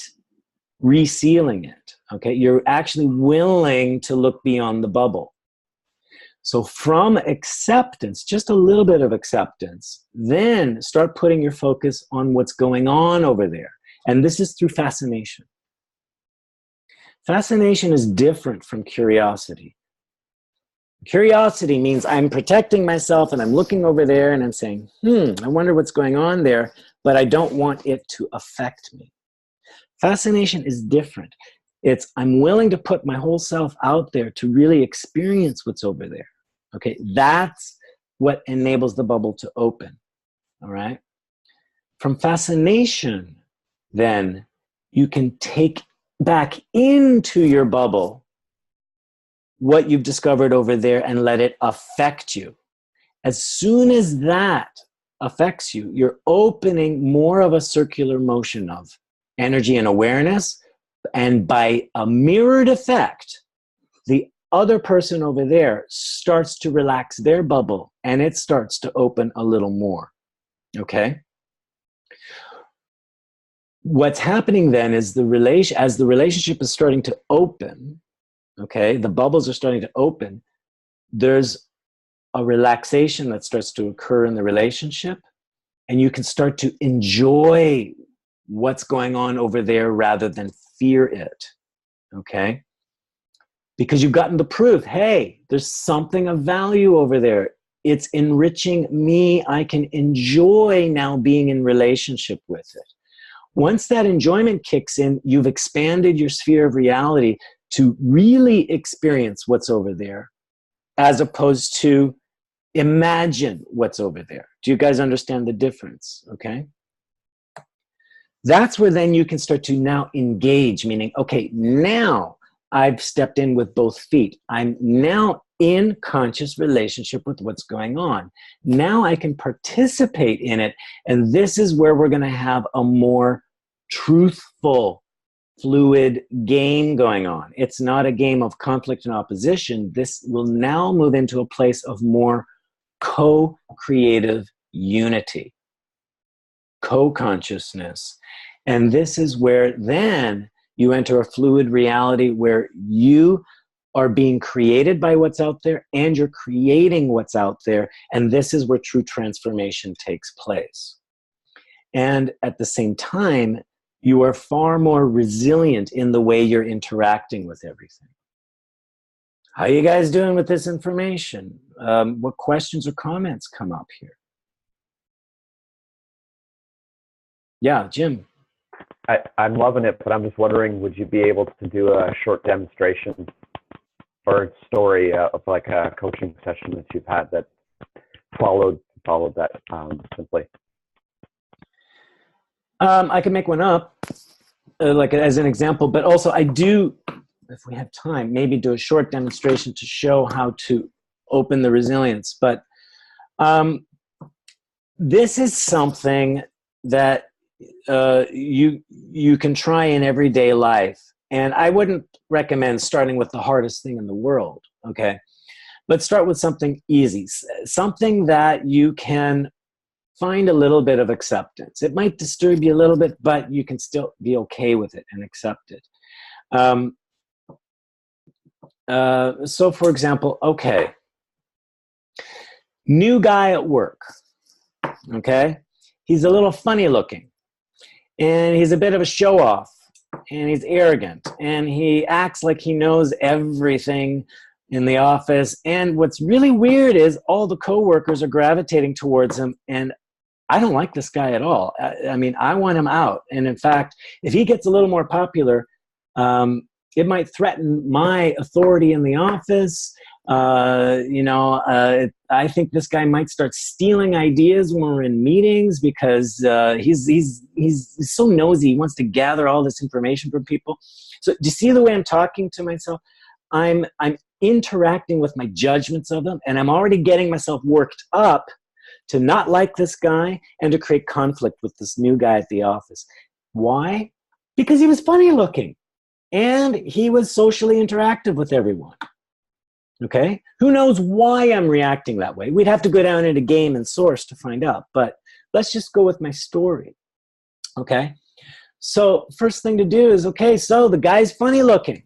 resealing it, okay? You're actually willing to look beyond the bubble. So from acceptance, just a little bit of acceptance, then start putting your focus on what's going on over there. And this is through fascination. Fascination is different from curiosity. Curiosity means I'm protecting myself and I'm looking over there and I'm saying, I wonder what's going on there, but I don't want it to affect me. Fascination is different. It's I'm willing to put my whole self out there to really experience what's over there. Okay, that's what enables the bubble to open. All right. From fascination, then you can take back into your bubble what you've discovered over there and let it affect you. As soon as that affects you, you're opening more of a circular motion of energy and awareness, and by a mirrored effect, the other person over there starts to relax their bubble and it starts to open a little more, okay? What's happening then is as the relationship is starting to open, okay, the bubbles are starting to open, there's a relaxation that starts to occur in the relationship, and you can start to enjoy what's going on over there rather than fear it, okay? Because you've gotten the proof, hey, there's something of value over there. It's enriching me. I can enjoy now being in relationship with it. Once that enjoyment kicks in, you've expanded your sphere of reality to really experience what's over there, as opposed to imagine what's over there. Do you guys understand the difference? Okay. That's where then you can start to now engage, meaning, okay, now I've stepped in with both feet. I'm now in conscious relationship with what's going on. Now I can participate in it. And this is where we're going to have a more truthful, fluid game going on. It's not a game of conflict and opposition. This will now move into a place of more co-creative unity, co-consciousness. And this is where then you enter a fluid reality where you are being created by what's out there and you're creating what's out there. And this is where true transformation takes place. And at the same time, you are far more resilient in the way you're interacting with everything. How are you guys doing with this information? What questions or comments come up here? Yeah, Jim. I'm loving it, but I'm just wondering, would you be able to do a short demonstration? or story of like a coaching session that you've had that followed that simply? I can make one up, like as an example, but also I do, if we have time, maybe do a short demonstration to show how to open the resilience. But this is something that you can try in everyday life. And I wouldn't recommend starting with the hardest thing in the world, okay? Let's start with something easy, something that you can find a little bit of acceptance. It might disturb you a little bit, but you can still be okay with it and accept it. So for example, okay, new guy at work, okay? He's a little funny looking, and he's a bit of a show-off, and he's arrogant, and he acts like he knows everything in the office. And what's really weird is all the coworkers are gravitating towards him, and I don't like this guy at all. I mean, I want him out. And in fact, if he gets a little more popular, it might threaten my authority in the office. I think this guy might start stealing ideas when we're in meetings because he's so nosy. He wants to gather all this information from people. So do you see the way I'm talking to myself? I'm interacting with my judgments of them, and I'm already getting myself worked up to not like this guy and to create conflict with this new guy at the office. Why? Because he was funny looking and he was socially interactive with everyone. Okay? Who knows why I'm reacting that way? We'd have to go down into game and source to find out, but let's just go with my story. Okay? So first thing to do is, okay, so the guy's funny looking.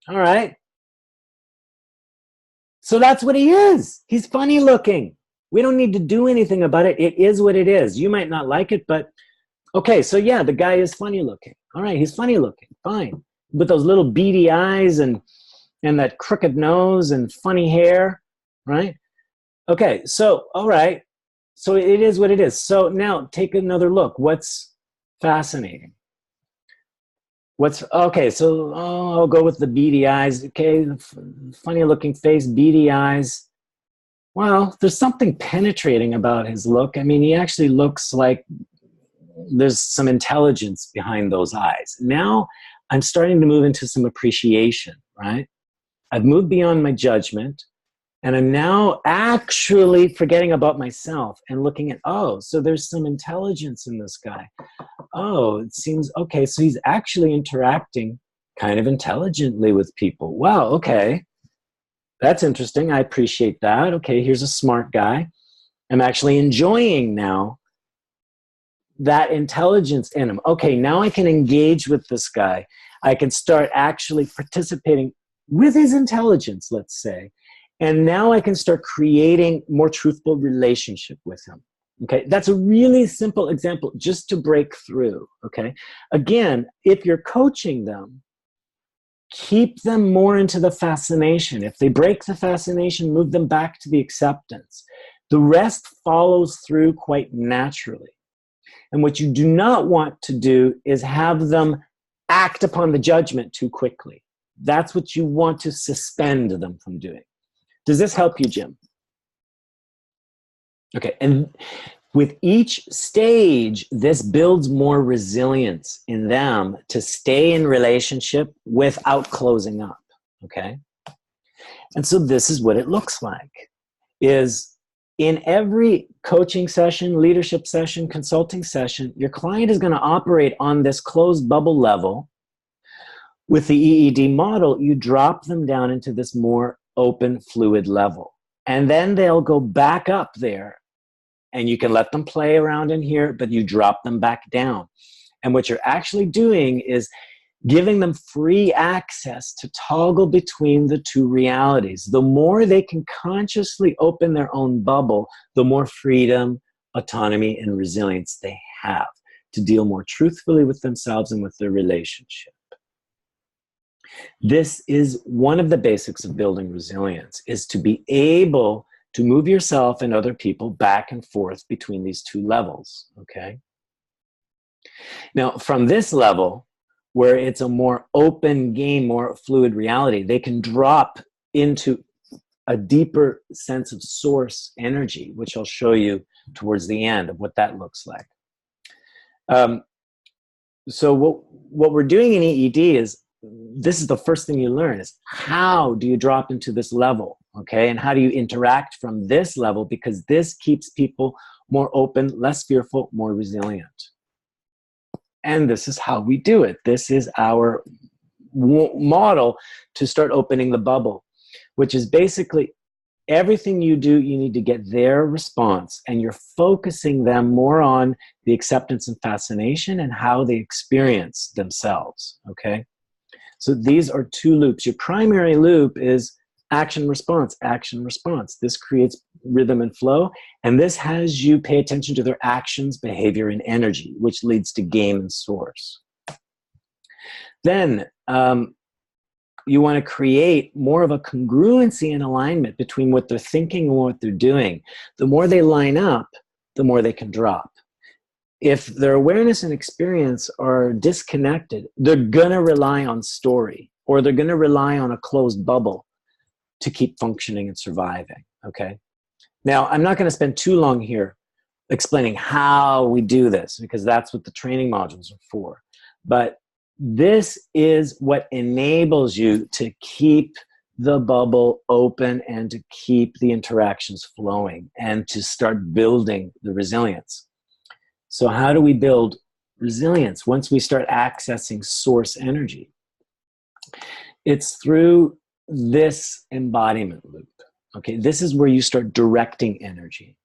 All right. So that's what he is. He's funny looking. We don't need to do anything about it. It is what it is. You might not like it, but okay, so yeah, the guy is funny looking. All right, he's funny looking, fine. With those little beady eyes and that crooked nose and funny hair, right? Okay, so, all right. So it is what it is. So now take another look. What's fascinating? Okay, so I'll go with the beady eyes. Okay, funny looking face, beady eyes. Well, there's something penetrating about his look. I mean, he actually looks like there's some intelligence behind those eyes. Now I'm starting to move into some appreciation, right? I've moved beyond my judgment, and I'm now actually forgetting about myself and looking at, oh, so there's some intelligence in this guy. Oh, it seems, okay, so he's actually interacting kind of intelligently with people. Wow, okay. That's interesting. I appreciate that. Okay, here's a smart guy. I'm actually enjoying now that intelligence in him. Okay, now I can engage with this guy. I can start actually participating with his intelligence, let's say. And now I can start creating more truthful relationship with him. Okay, that's a really simple example just to break through. Okay, again, if you're coaching them, keep them more into the fascination. If they break the fascination, move them back to the acceptance. The rest follows through quite naturally. And what you do not want to do is have them act upon the judgment too quickly. That's what you want to suspend them from doing. Does this help you, Jim? Okay, and with each stage, this builds more resilience in them to stay in relationship without closing up, okay? And so this is what it looks like, is in every coaching session, leadership session, consulting session, your client is going to operate on this closed bubble level. With the EED model, you drop them down into this more open, fluid level. And then they'll go back up there. And you can let them play around in here, but you drop them back down. And what you're actually doing is giving them free access to toggle between the two realities. The more they can consciously open their own bubble, the more freedom, autonomy, and resilience they have to deal more truthfully with themselves and with their relationship. This is one of the basics of building resilience, is to be able to move yourself and other people back and forth between these two levels, okay? Now, from this level, where it's a more open game, more fluid reality. They can drop into a deeper sense of source energy, which I'll show you towards the end of what that looks like. So what we're doing in EED is, this is the first thing you learn, is how do you drop into this level, okay? And how do you interact from this level, because this keeps people more open, less fearful, more resilient. And this is how we do it. This is our model to start opening the bubble, which is basically everything you do, you need to get their response, and you're focusing them more on the acceptance and fascination and how they experience themselves, okay? So these are two loops. Your primary loop is action, response, action, response. This creates rhythm and flow, and this has you pay attention to their actions, behavior, and energy, which leads to game and source. Then you want to create more of a congruency and alignment between what they're thinking and what they're doing. The more they line up, the more they can drop. If their awareness and experience are disconnected, they're going to rely on story, or they're going to rely on a closed bubble to keep functioning and surviving, okay? Now, I'm not going to spend too long here explaining how we do this, because that's what the training modules are for. But this is what enables you to keep the bubble open and to keep the interactions flowing and to start building the resilience. So how do we build resilience once we start accessing source energy? It's through this embodiment loop. Okay, this is where you start directing energy.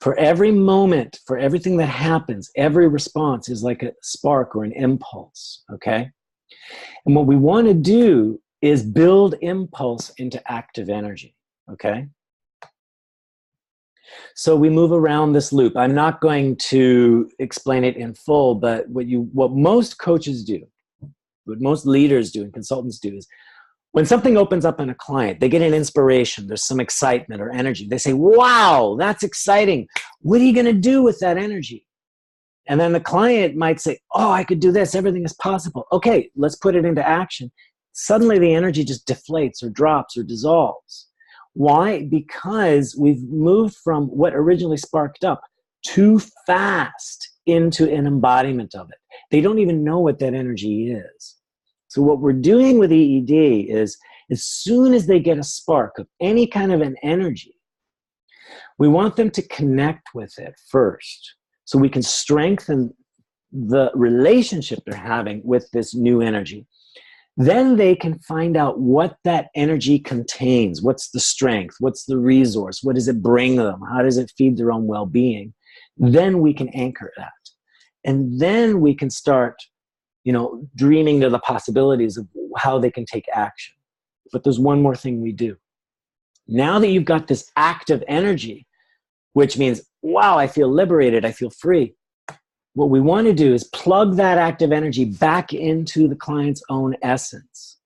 For every moment, for everything that happens, every response is like a spark or an impulse, okay? And what we want to do is build impulse into active energy, okay? So we move around this loop. I'm not going to explain it in full, but what most coaches do, what most leaders do and consultants do is, when something opens up in a client, they get an inspiration, there's some excitement or energy. They say, wow, that's exciting. What are you going to do with that energy? And then the client might say, oh, I could do this. Everything is possible. Okay, let's put it into action. Suddenly the energy just deflates or drops or dissolves. Why? Because we've moved from what originally sparked up too fast into an embodiment of it. They don't even know what that energy is. So what we're doing with EED is, as soon as they get a spark of any kind of an energy, we want them to connect with it first, so we can strengthen the relationship they're having with this new energy. Then they can find out what that energy contains. What's the strength? What's the resource? What does it bring them? How does it feed their own well-being? Then we can anchor that. And then we can start, dreaming to the possibilities of how they can take action. But there's one more thing we do. Now that you've got this active energy, which means, wow, I feel liberated, I feel free. What we want to do is plug that active energy back into the client's own essence.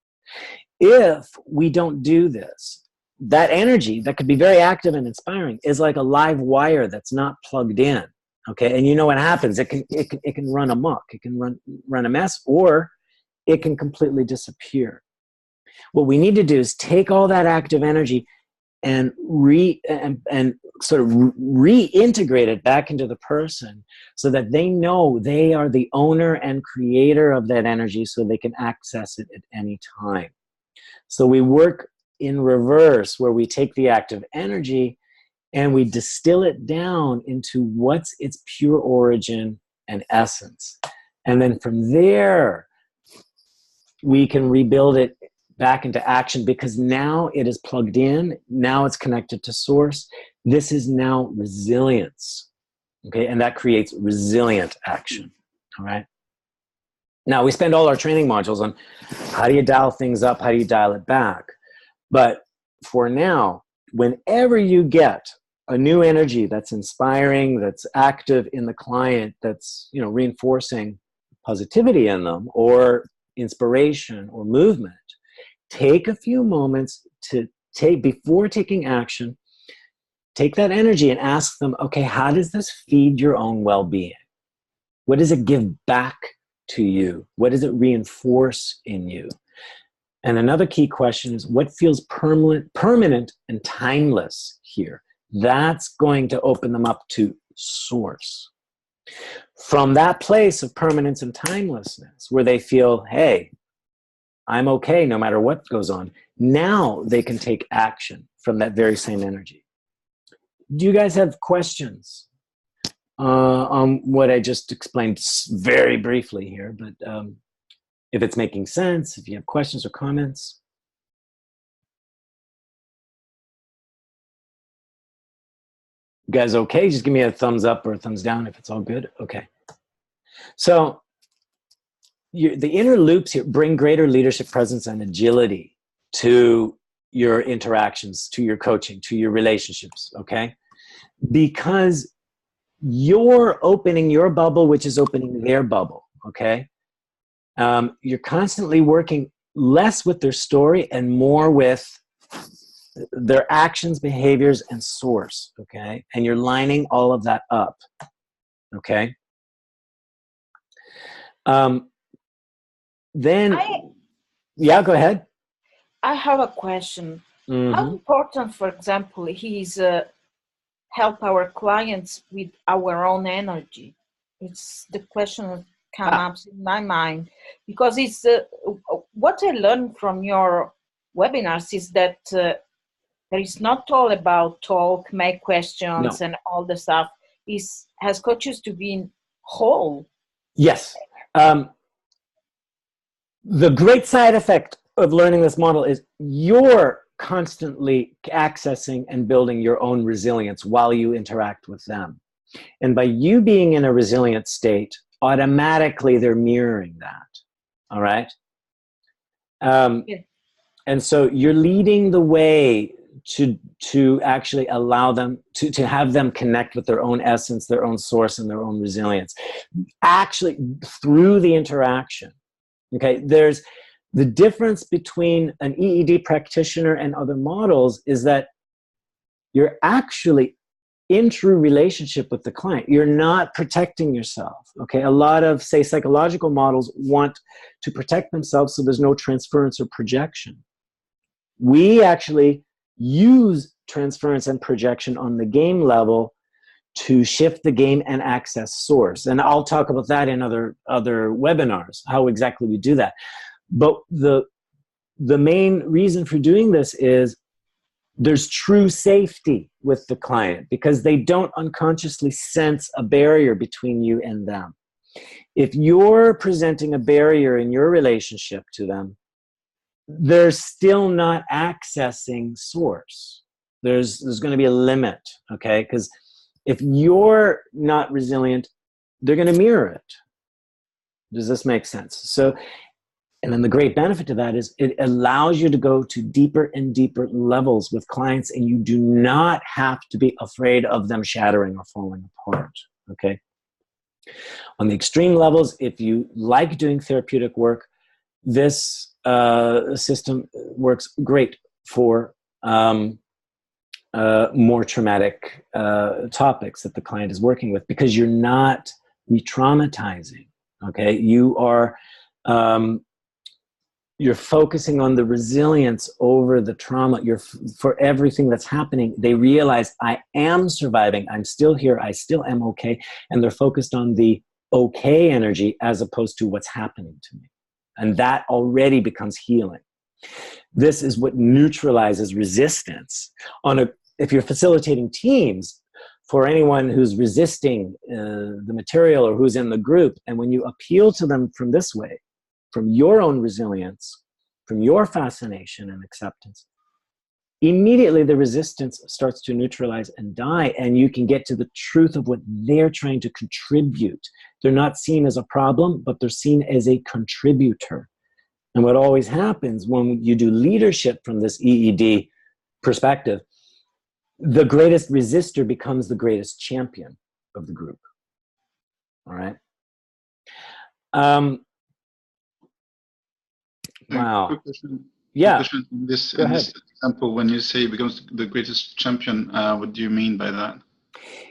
If we don't do this, that energy that could be very active and inspiring is like a live wire that's not plugged in. Okay, and you know what happens? It can run amok. It can run a mess, or it can completely disappear. What we need to do is take all that active energy and sort of reintegrate it back into the person, so that they know they are the owner and creator of that energy, so they can access it at any time. So we work in reverse, where we take the active energy and we distill it down into what's its pure origin and essence. And then from there, we can rebuild it back into action, because now it is plugged in. Now it's connected to source. This is now resilience. Okay, and that creates resilient action. All right. Now, we spend all our training modules on how do you dial things up, how do you dial it back. But for now, whenever you get a new energy that's inspiring, that's active in the client, that's reinforcing positivity in them, or inspiration or movement, take a few moments to before taking action, take that energy and ask them, okay, how does this feed your own well-being? What does it give back to you? What does it reinforce in you? And another key question is, what feels permanent and timeless here? That's going to open them up to source. From that place of permanence and timelessness, where they feel, hey, I'm okay no matter what goes on, now they can take action from that very same energy. Do you guys have questions on what I just explained very briefly here? But if it's making sense, if you have questions or comments. You guys okay? Just give me a thumbs up or a thumbs down if it's all good. Okay. So the inner loops here bring greater leadership presence and agility to your interactions, to your coaching, to your relationships, okay? Because you're opening your bubble, which is opening their bubble, okay? You're constantly working less with their story and more with their actions, behaviors, and source, okay? And you're lining all of that up, okay? Yeah, go ahead. I have a question. Mm-hmm. How important, for example, is help our clients with our own energy? It's the question that comes up in my mind, because it's what I learned from your webinars is that there is not all about talk, make questions, and all the stuff. Is as coaches to be whole. Yes. The great side effect of learning this model is you're constantly accessing and building your own resilience while you interact with them. And by you being in a resilient state, automatically they're mirroring that. All right? And so you're leading the way to actually allow them to have them connect with their own essence, their own source, and their own resilience. Actually, through the interaction. Okay, there's the difference between an EED practitioner and other models is that you're actually in true relationship with the client. You're not protecting yourself. Okay, a lot of, say, psychological models want to protect themselves so there's no transference or projection. We actually use transference and projection on the game level to shift the game and access source. And I'll talk about that in other webinars, how exactly we do that. But the main reason for doing this is there's true safety with the client because they don't unconsciously sense a barrier between you and them. If you're presenting a barrier in your relationship to them, they're still not accessing source. There's going to be a limit, okay? Because if you're not resilient, they're going to mirror it. Does this make sense? So, and then the great benefit to that is it allows you to go to deeper and deeper levels with clients, and you do not have to be afraid of them shattering or falling apart, okay? On the extreme levels, if you like doing therapeutic work, this system works great for more traumatic topics that the client is working with because you're not re-traumatizing, okay? You are you're focusing on the resilience over the trauma. For everything that's happening, they realize I am surviving, I'm still here, I still am okay, and they're focused on the okay energy as opposed to what's happening to me. And that already becomes healing. This is what neutralizes resistance. If you're facilitating teams, for anyone who's resisting the material or who's in the group, and when you appeal to them from this way, from your own resilience, from your fascination and acceptance, immediately the resistance starts to neutralize and die, and you can get to the truth of what they're trying to contribute. They're not seen as a problem, but they're seen as a contributor. And what always happens when you do leadership from this EED perspective, the greatest resistor becomes the greatest champion of the group. All right? Wow. Quick question. Yeah. Question in this example, when you say becomes the greatest champion, what do you mean by that?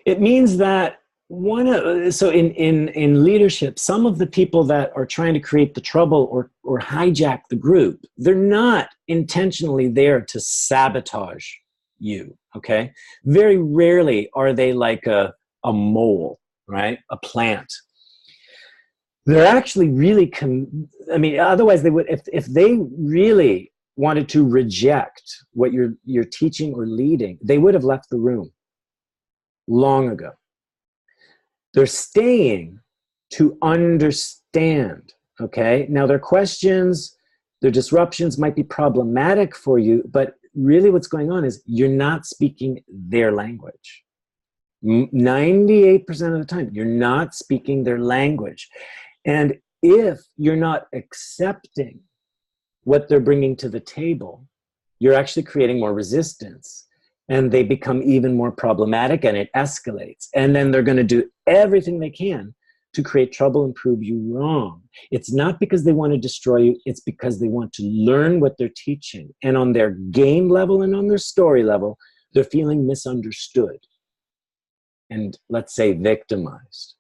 It means that So in leadership, some of the people that are trying to create the trouble or hijack the group, they're not intentionally there to sabotage you, okay? Very rarely are they like a mole, right? A plant. They're actually really, I mean, otherwise they would, if they really wanted to reject what you're teaching or leading, they would have left the room long ago. They're staying to understand, okay? Now, their questions, their disruptions might be problematic for you, but really what's going on is you're not speaking their language. 98% of the time, you're not speaking their language. And if you're not accepting what they're bringing to the table, you're actually creating more resistance. And they become even more problematic, and it escalates. And then they're going to do everything they can to create trouble and prove you wrong. It's not because they want to destroy you. It's because they want to learn what they're teaching. And on their game level and on their story level, they're feeling misunderstood and, let's say, victimized.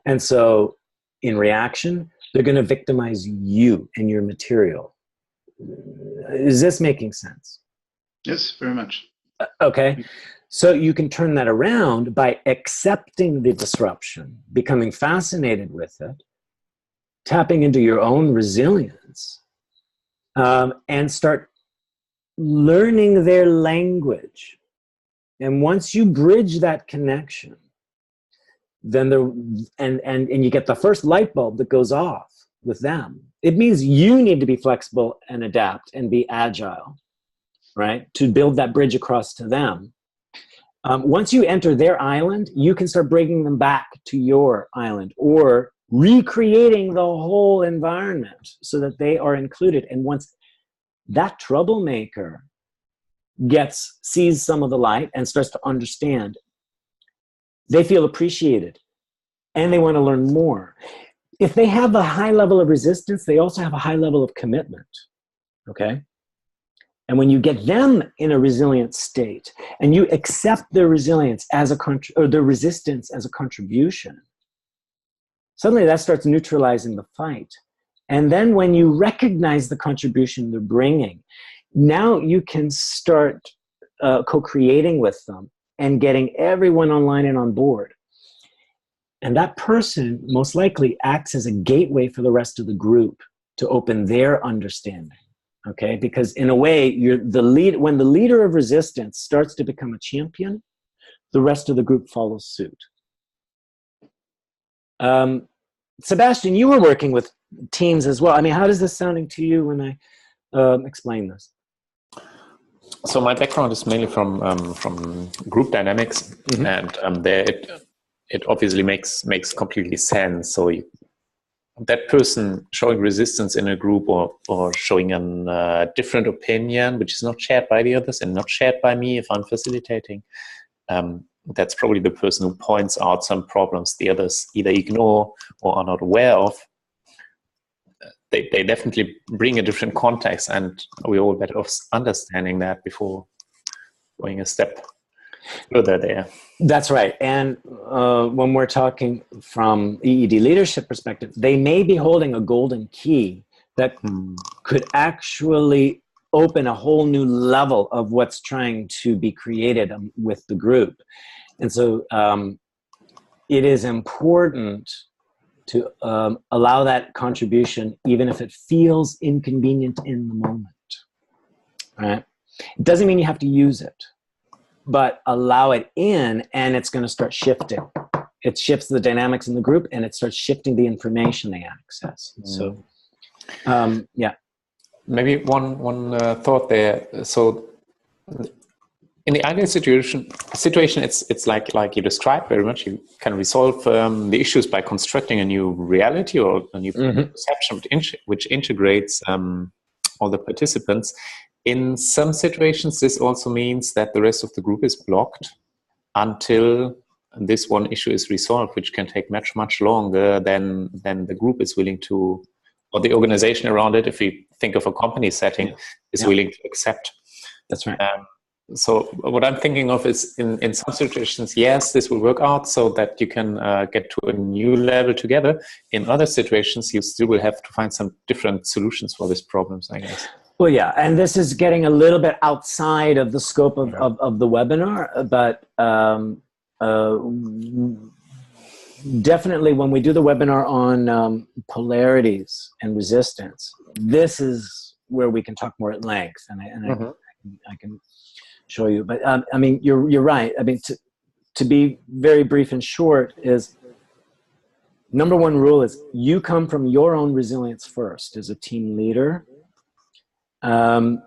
And so in reaction, they're going to victimize you and your material. Is this making sense? Yes, very much. Okay, so you can turn that around by accepting the disruption, becoming fascinated with it, tapping into your own resilience, and start learning their language. And once you bridge that connection, then and you get the first light bulb that goes off with them. It means you need to be flexible and adapt and be agile, right? To build that bridge across to them. Once you enter their island, you can start bringing them back to your island or recreating the whole environment so that they are included. And once that troublemaker sees some of the light and starts to understand, they feel appreciated and they want to learn more. If they have a high level of resistance, they also have a high level of commitment, okay? And when you get them in a resilient state and you accept their resilience as or their resistance as a contribution, suddenly that starts neutralizing the fight. And then when you recognize the contribution they're bringing, now you can start co-creating with them and getting everyone online and on board. And that person most likely acts as a gateway for the rest of the group to open their understanding. Okay, because in a way, when the leader of resistance starts to become a champion, the rest of the group follows suit. Sebastian, you were working with teams as well. I mean, how is this sounding to you when I explain this? So my background is mainly from group dynamics, and there it obviously makes completely sense. So that person showing resistance in a group or showing a different opinion, which is not shared by the others and not shared by me if I'm facilitating, that's probably the person who points out some problems the others either ignore or are not aware of. They definitely bring a different context, and we're all better off understanding that before going a step further there. That's right. And when we're talking from EED leadership perspective, they may be holding a golden key that could actually open a whole new level of what's trying to be created with the group. And so it is important to allow that contribution, even if it feels inconvenient in the moment. Right? It doesn't mean you have to use it, but allow it in, and it's going to start shifting. It shifts the dynamics in the group, and it starts shifting the information they access. So, yeah. Maybe one thought there. So, in the ideal situation, it's like you described very much. You can resolve the issues by constructing a new reality or a new perception, which integrates all the participants. In some situations, this also means that the rest of the group is blocked until this one issue is resolved, which can take much longer than the group is willing to, or the organization around it, if we think of a company setting, is willing to accept. That's right. So what I'm thinking of is in some situations, yes, this will work out so that you can get to a new level together. In other situations, you still will have to find some different solutions for these problems, I guess. Well, yeah, and this is getting a little bit outside of the scope of the webinar, but definitely when we do the webinar on polarities and resistance, this is where we can talk more at length, and I can show you. But I mean, you're right. I mean, to be very brief and short is, number one rule is you come from your own resilience first as a team leader. And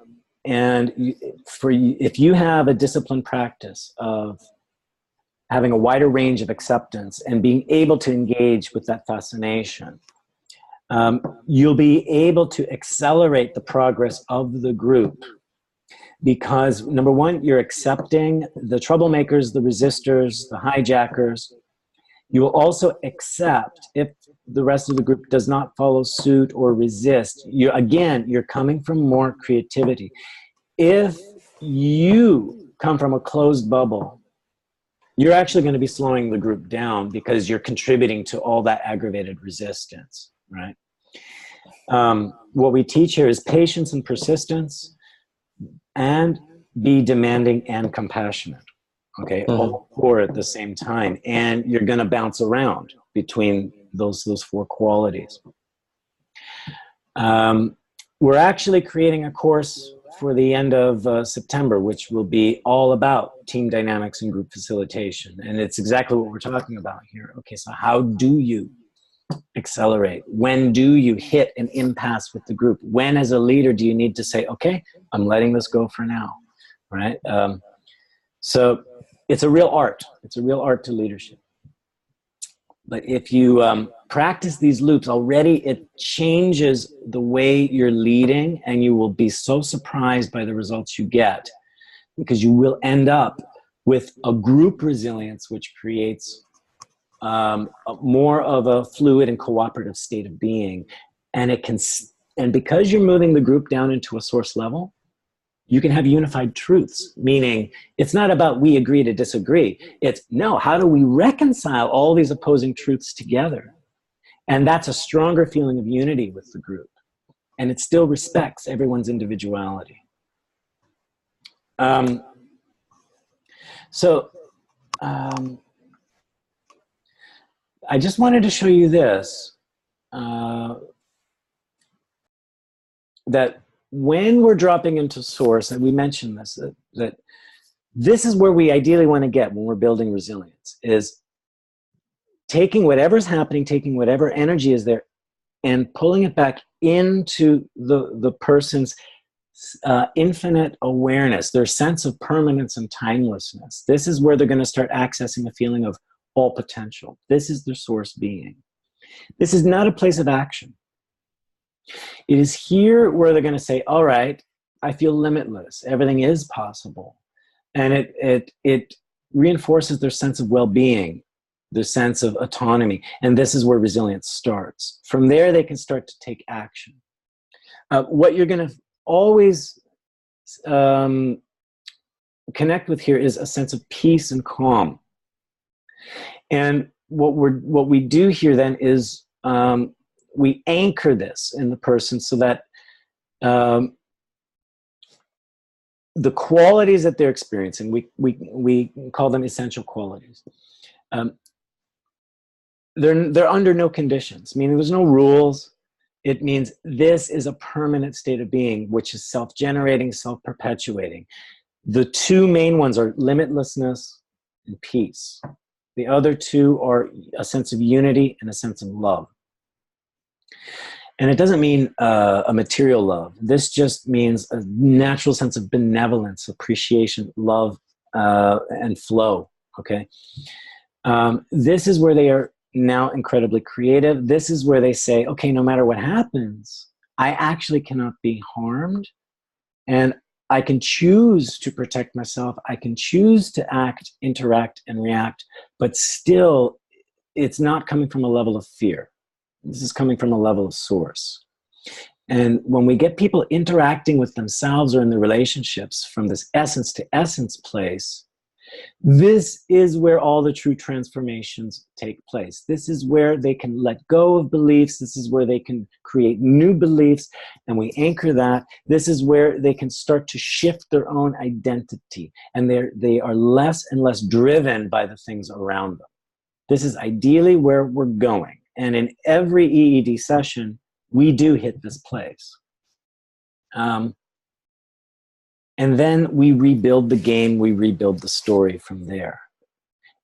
if you have a disciplined practice of having a wider range of acceptance and being able to engage with that fascination, you'll be able to accelerate the progress of the group. Because number one, you're accepting the troublemakers, the resistors, the hijackers. You will also accept if the rest of the group does not follow suit or resist. You're coming from more creativity. If you come from a closed bubble, you're actually going to be slowing the group down because you're contributing to all that aggravated resistance, right? What we teach here is patience and persistence, and be demanding and compassionate. Okay, all four at the same time, and you're going to bounce around between those four qualities. We're actually creating a course for the end of September, which will be all about team dynamics and group facilitation, and it's exactly what we're talking about here. Okay, so how do you accelerate? When do you hit an impasse with the group? When, as a leader, do you need to say, okay, I'm letting this go for now, right? So it's a real art. It's a real art to leadership. But if you practice these loops already, it changes the way you're leading, and you will be so surprised by the results you get, because you will end up with a group resilience which creates more of a fluid and cooperative state of being. And because you're moving the group down into a source level, you can have unified truths, meaning it's not about we agree to disagree. It's, no, how do we reconcile all these opposing truths together? And that's a stronger feeling of unity with the group. And it still respects everyone's individuality. I just wanted to show you this, that when we're dropping into source, and we mentioned this, that this is where we ideally want to get when we're building resilience, is taking whatever's happening, taking whatever energy is there, and pulling it back into the person's infinite awareness, their sense of permanence and timelessness. This is where they're going to start accessing a feeling of all potential. This is their source being. This is not a place of action. It is here where they're going to say, all right, I feel limitless. Everything is possible. And it reinforces their sense of well-being, their sense of autonomy. And this is where resilience starts. From there, they can start to take action. What you're going to always connect with here is a sense of peace and calm. And what we do here then is we anchor this in the person so that the qualities that they're experiencing, we call them essential qualities. They're under no conditions, meaning there's no rules. It means this is a permanent state of being, which is self-generating, self-perpetuating. The two main ones are limitlessness and peace. The other two are a sense of unity and a sense of love. And it doesn't mean a material love. This just means a natural sense of benevolence, appreciation, love, and flow, okay? This is where they are now incredibly creative. This is where they say, okay, no matter what happens, I actually cannot be harmed, and I can choose to protect myself. I can choose to act, interact, and react, but still, it's not coming from a level of fear. This is coming from a level of source. And when we get people interacting with themselves or in their relationships from this essence to essence place, this is where all the true transformations take place. This is where they can let go of beliefs. This is where they can create new beliefs, and we anchor that. This is where they can start to shift their own identity, and they are less and less driven by the things around them. This is ideally where we're going. And in every EED session, we do hit this place. And then we rebuild the game, we rebuild the story from there.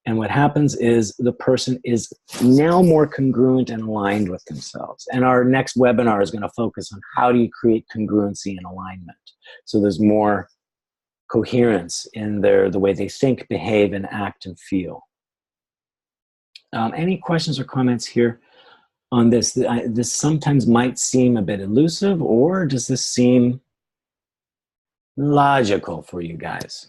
And what happens is the person is now more congruent and aligned with themselves. And our next webinar is going to focus on how do you create congruency and alignment. So there's more coherence in the way they think, behave, and act and feel. Any questions or comments here on this? This sometimes might seem a bit elusive, or does this seem logical for you guys?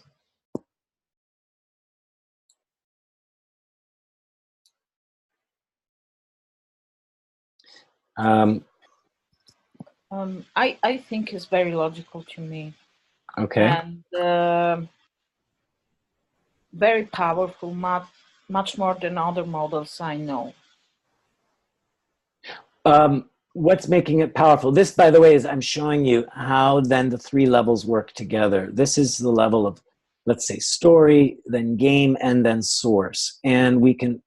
I think it's very logical to me. Okay. And very powerful, much more than other models I know. What's making it powerful? This, by the way, is I'm showing you how then the three levels work together. This is the level of, let's say, story, then game, and then source. And we can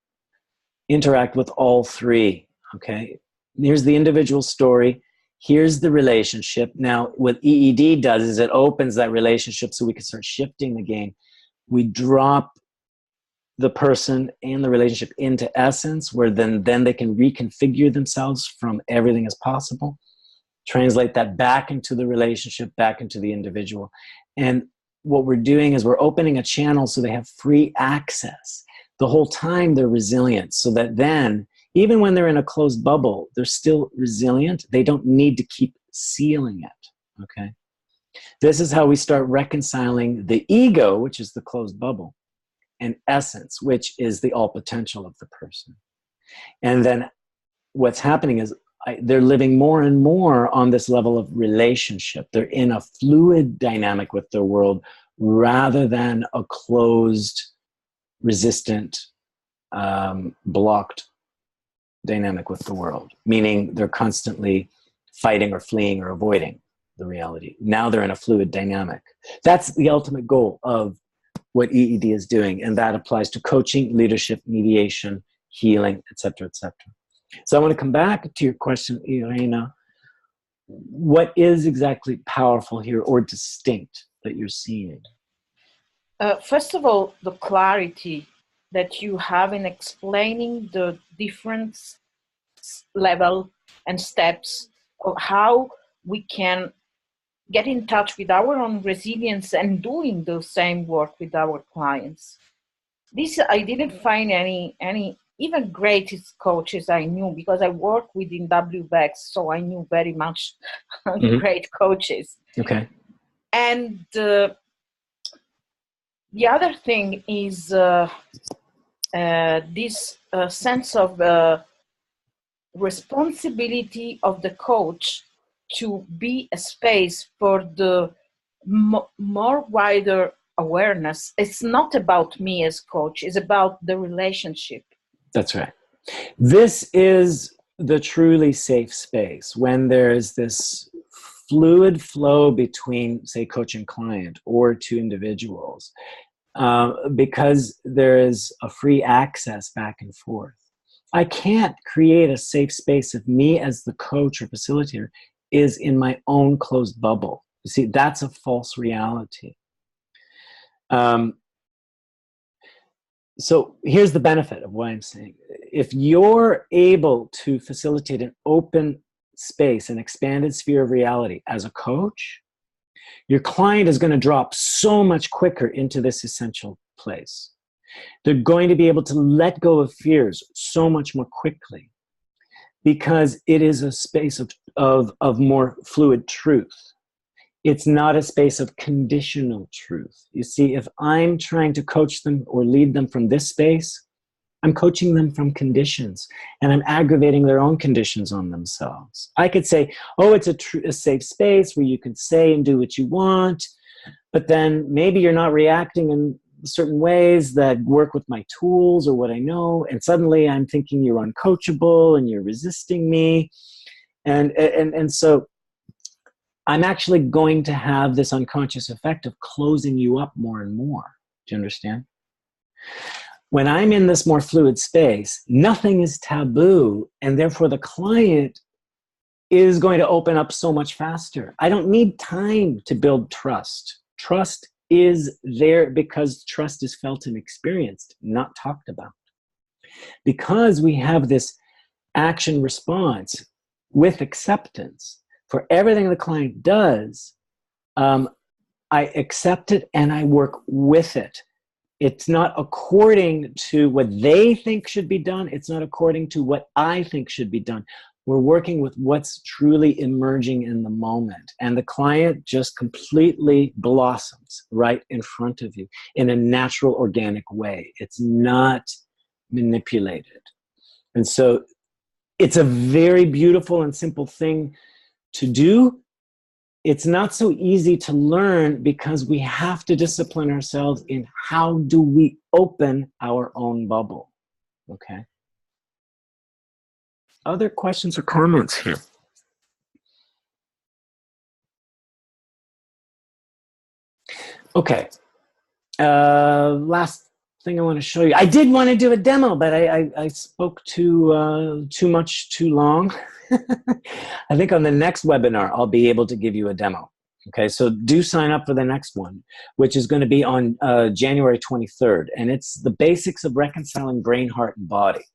interact with all three, okay? Here's the individual story. Here's the relationship. Now, what EED does is it opens that relationship so we can start shifting the game. We drop the person and the relationship into essence, where then they can reconfigure themselves from everything as possible, translate that back into the relationship, back into the individual. And what we're doing is we're opening a channel so they have free access. The whole time they're resilient, so that then, even when they're in a closed bubble, they're still resilient. They don't need to keep sealing it, okay? This is how we start reconciling the ego, which is the closed bubble, and essence, which is the all potential of the person. And then what's happening is they're living more and more on this level of relationship. They're in a fluid dynamic with their world rather than a closed, resistant, blocked dynamic with the world, meaning they're constantly fighting or fleeing or avoiding the reality. Now they're in a fluid dynamic. That's the ultimate goal of what EED is doing, and that applies to coaching, leadership, mediation, healing, etc., etc. So I want to come back to your question, Irena. What is exactly powerful here or distinct that you're seeing? First of all, the clarity that you have in explaining the different level and steps of how we can get in touch with our own resilience and doing the same work with our clients. This, I didn't find any even greatest coaches I knew, because I worked within WBEX, so I knew very much great coaches. Okay. And the other thing is this sense of responsibility of the coach to be a space for the more wider awareness. It's not about me as coach, it's about the relationship. That's right. This is the truly safe space when there's this fluid flow between, say, coach and client or two individuals, because there is a free access back and forth. I can't create a safe space if me as the coach or facilitator is in my own closed bubble. You see, that's a false reality. So here's the benefit of what I'm saying. If you're able to facilitate an open space, an expanded sphere of reality as a coach, your client is going to drop so much quicker into this essential place. They're going to be able to let go of fears so much more quickly, because it is a space of more fluid truth. It's not a space of conditional truth. You see, if I'm trying to coach them or lead them from this space, I'm coaching them from conditions, and I'm aggravating their own conditions on themselves. I could say, oh, it's a safe space where you can say and do what you want, but then maybe you're not reacting in certain ways that work with my tools or what I know, and suddenly I'm thinking you're uncoachable and you're resisting me. And so I'm actually going to have this unconscious effect of closing you up more and more. Do you understand? When I'm in this more fluid space, nothing is taboo, and therefore the client is going to open up so much faster. I don't need time to build trust. Trust is there because trust is felt and experienced, not talked about. Because we have this action response with acceptance for everything the client does, I accept it and I work with it. It's not according to what they think should be done. It's not according to what I think should be done. We're working with what's truly emerging in the moment. And the client just completely blossoms right in front of you in a natural, organic way. It's not manipulated. And so it's a very beautiful and simple thing to do. It's not so easy to learn because we have to discipline ourselves in how do we open our own bubble, okay? Other questions or comments here? Okay, last thing I want to show you. I did want to do a demo, but I spoke too much too long. I think on the next webinar, I'll be able to give you a demo. Okay, so do sign up for the next one, which is going to be on January 23rd. And it's the basics of reconciling brain, heart, and body.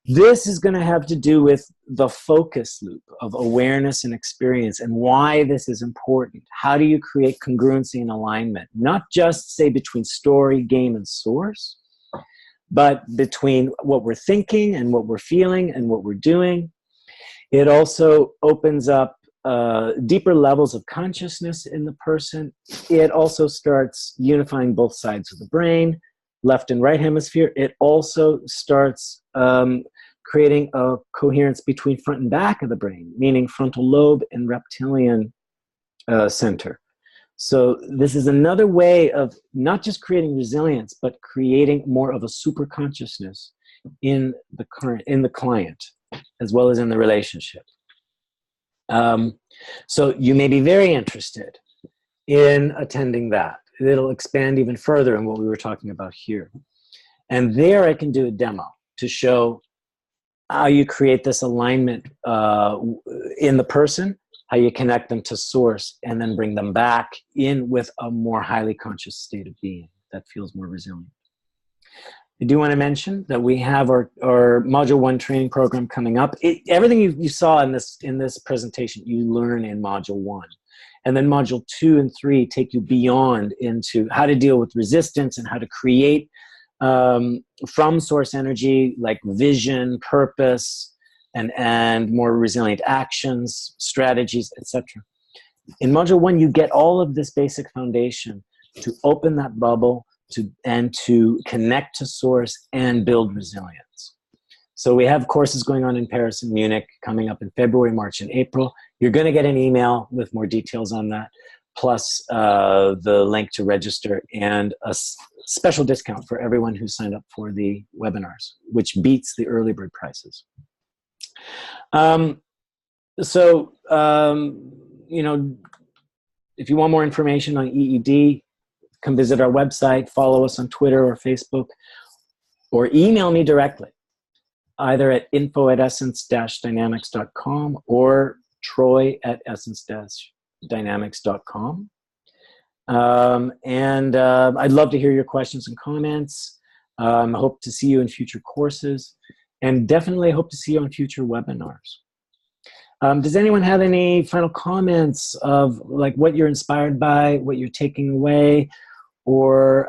This is going to have to do with the focus loop of awareness and experience and why this is important. How do you create congruency and alignment? Not just, say, between story, game, and source, but between what we're thinking and what we're feeling and what we're doing. It also opens up deeper levels of consciousness in the person. It also starts unifying both sides of the brain, left and right hemisphere. It also starts creating a coherence between front and back of the brain, meaning frontal lobe and reptilian center. So this is another way of not just creating resilience, but creating more of a super consciousness in the client, as well as in the relationship. So you may be very interested in attending that. It'll expand even further in what we were talking about here. And there I can do a demo to show how you create this alignment in the person, how you connect them to source, and then bring them back in with a more highly conscious state of being that feels more resilient. I do want to mention that we have our Module 1 training program coming up. Everything you saw in this presentation, you learn in Module 1. And then Module 2 and 3 take you beyond into how to deal with resistance and how to create from source energy, like vision, purpose, and more resilient actions, strategies, etc. In Module 1, you get all of this basic foundation to open that bubble, to connect to source and build resilience. So we have courses going on in Paris and Munich coming up in February, March, and April. You're going to get an email with more details on that, plus the link to register and a special discount for everyone who signed up for the webinars, which beats the early bird prices. You know, if you want more information on EED, come visit our website, follow us on Twitter or Facebook, or email me directly, either at info@essence-dynamics.com or troy@essence-dynamics.com. I'd love to hear your questions and comments. I hope to see you in future courses, and definitely hope to see you on future webinars. Does anyone have any final comments of like what you're inspired by, what you're taking away, or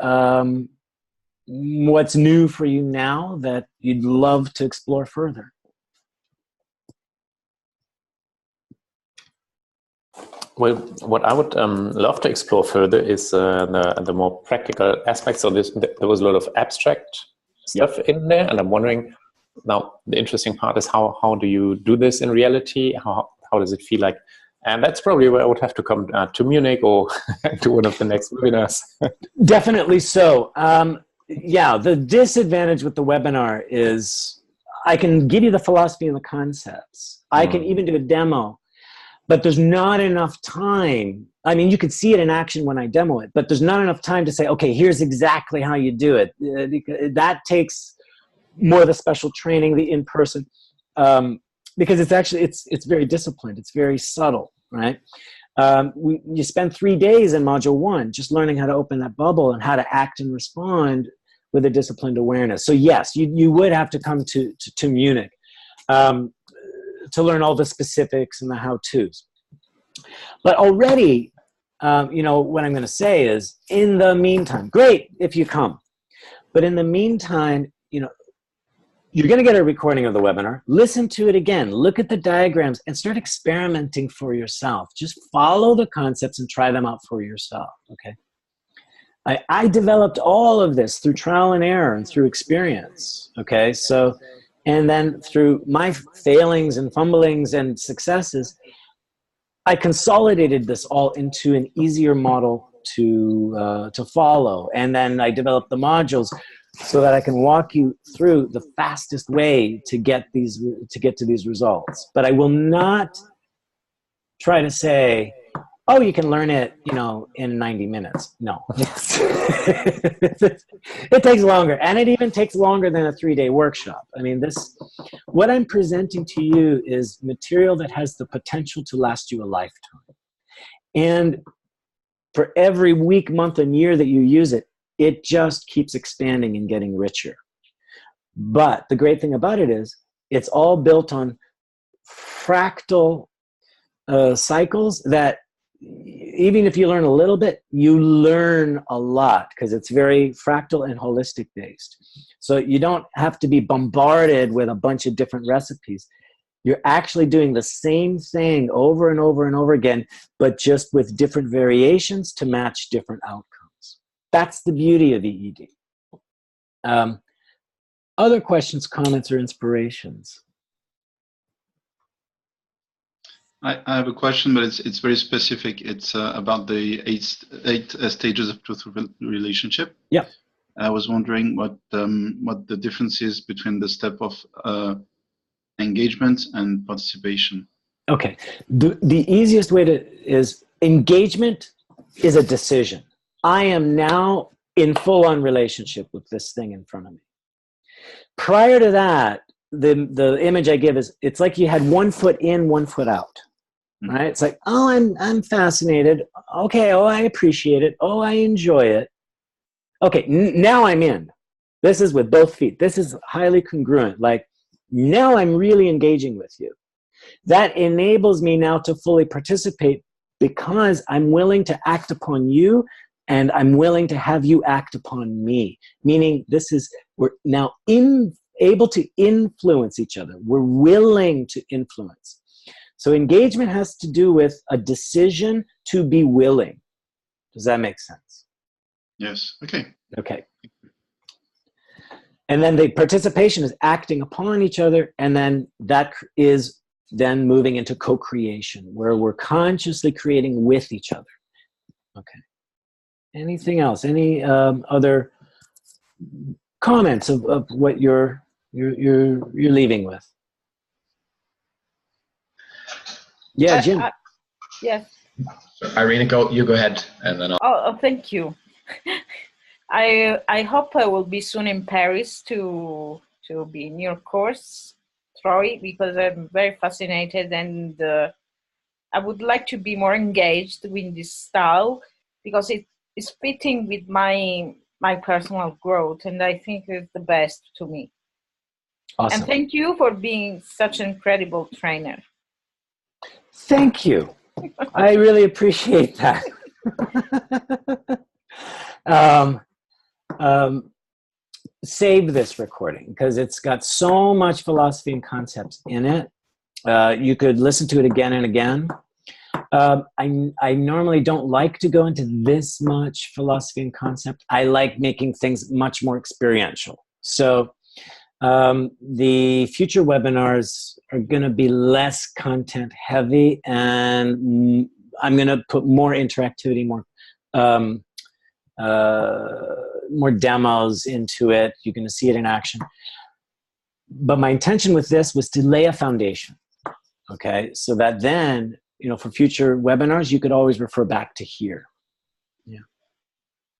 what's new for you now that you'd love to explore further? Well, what I would love to explore further is the more practical aspects of this. There was a lot of abstract stuff in there, and I'm wondering now. The interesting part is how do you do this in reality? How does it feel like? And that's probably where I would have to come to Munich or to one of the next webinars. Definitely so. Yeah, the disadvantage with the webinar is I can give you the philosophy and the concepts. I can even do a demo, but there's not enough time. I mean, you could see it in action when I demo it, but there's not enough time to say, okay, here's exactly how you do it. That takes more of the special training, the in-person, because it's actually, it's very disciplined. It's very subtle, right? You spend 3 days in module 1 just learning how to open that bubble and how to act and respond with a disciplined awareness. So yes, you would have to come to Munich to learn all the specifics and the how-tos. But already, you know, what I'm going to say is, in the meantime, great if you come. But in the meantime, you know, you're going to get a recording of the webinar. Listen to it again. Look at the diagrams and start experimenting for yourself. Just follow the concepts and try them out for yourself, okay? I developed all of this through trial and error and through experience, okay? So, and then through my failings and fumblings and successes, I consolidated this all into an easier model to follow. And then I developed the modules so that I can walk you through the fastest way to get to these results. But I will not try to say, oh, you can learn it, you know, in 90 minutes. No. It takes longer, and it even takes longer than a 3-day workshop. I mean, what I'm presenting to you is material that has the potential to last you a lifetime. And for every week, month, and year that you use it, it just keeps expanding and getting richer. But the great thing about it is it's all built on fractal cycles that even if you learn a little bit, you learn a lot, because it's very fractal and holistic based. So you don't have to be bombarded with a bunch of different recipes. You're actually doing the same thing over and over and over again, but just with different variations to match different outcomes. That's the beauty of EED. Other questions, comments, or inspirations? I have a question, but it's very specific. It's about the eight stages of truthful relationship. Yeah. I was wondering what the difference is between the step of engagement and participation. Okay. The easiest way is engagement is a decision. I am now in full-on relationship with this thing in front of me. Prior to that, the image I give is, it's like you had 1 foot in, 1 foot out. Right? It's like, oh, I'm fascinated. Okay, oh, I appreciate it. Oh, I enjoy it. Okay, now I'm in. This is with both feet. This is highly congruent. Like, now I'm really engaging with you. That enables me now to fully participate, because I'm willing to act upon you, and I'm willing to have you act upon me. Meaning, we're now able to influence each other. We're willing to influence. So engagement has to do with a decision to be willing. Does that make sense? Yes. Okay. Okay. And then the participation is acting upon each other, and then that is then moving into co-creation, where we're consciously creating with each other. Okay. Anything else? Any other comments of what you're leaving with? Yeah, Jim. Yes. Irina, you go ahead, and then I'll... Oh, thank you. I hope I will be soon in Paris to be in your course, Troy, because I'm very fascinated, and I would like to be more engaged with this style, because it is fitting with my personal growth, and I think it's the best to me. Awesome. And thank you for being such an incredible trainer. Thank you. I really appreciate that. Save this recording, because it's got so much philosophy and concepts in it. You could listen to it again and again. I normally don't like to go into this much philosophy and concept. I like making things much more experiential. So the future webinars are going to be less content heavy, and I'm going to put more interactivity, more demos into it. You're going to see it in action. But my intention with this was to lay a foundation, okay? So that then, you know, for future webinars, you could always refer back to here. Yeah.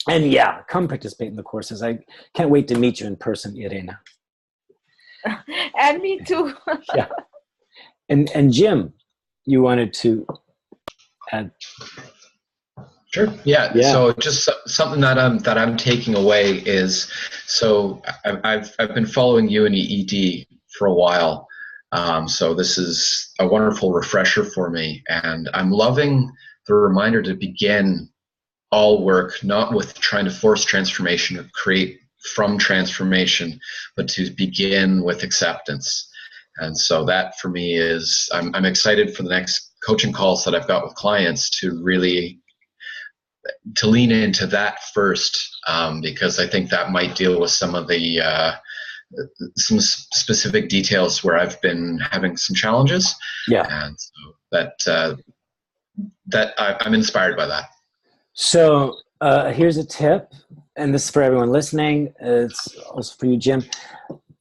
And yeah, come participate in the courses. I can't wait to meet you in person, Irena. And me too. Yeah. And Jim, you wanted to add? Sure. Yeah. So just something that I'm taking away is, so I've been following you in EED for a while. So this is a wonderful refresher for me, and I'm loving the reminder to begin all work not with trying to force transformation or create from transformation, but to begin with acceptance. And so that for me is, I'm excited for the next coaching calls that I've got with clients to really to lean into that first, because I think that might deal with some of the some specific details where I've been having some challenges. Yeah. And so that I'm inspired by that. So here's a tip, and this is for everyone listening. It's also for you, Jim.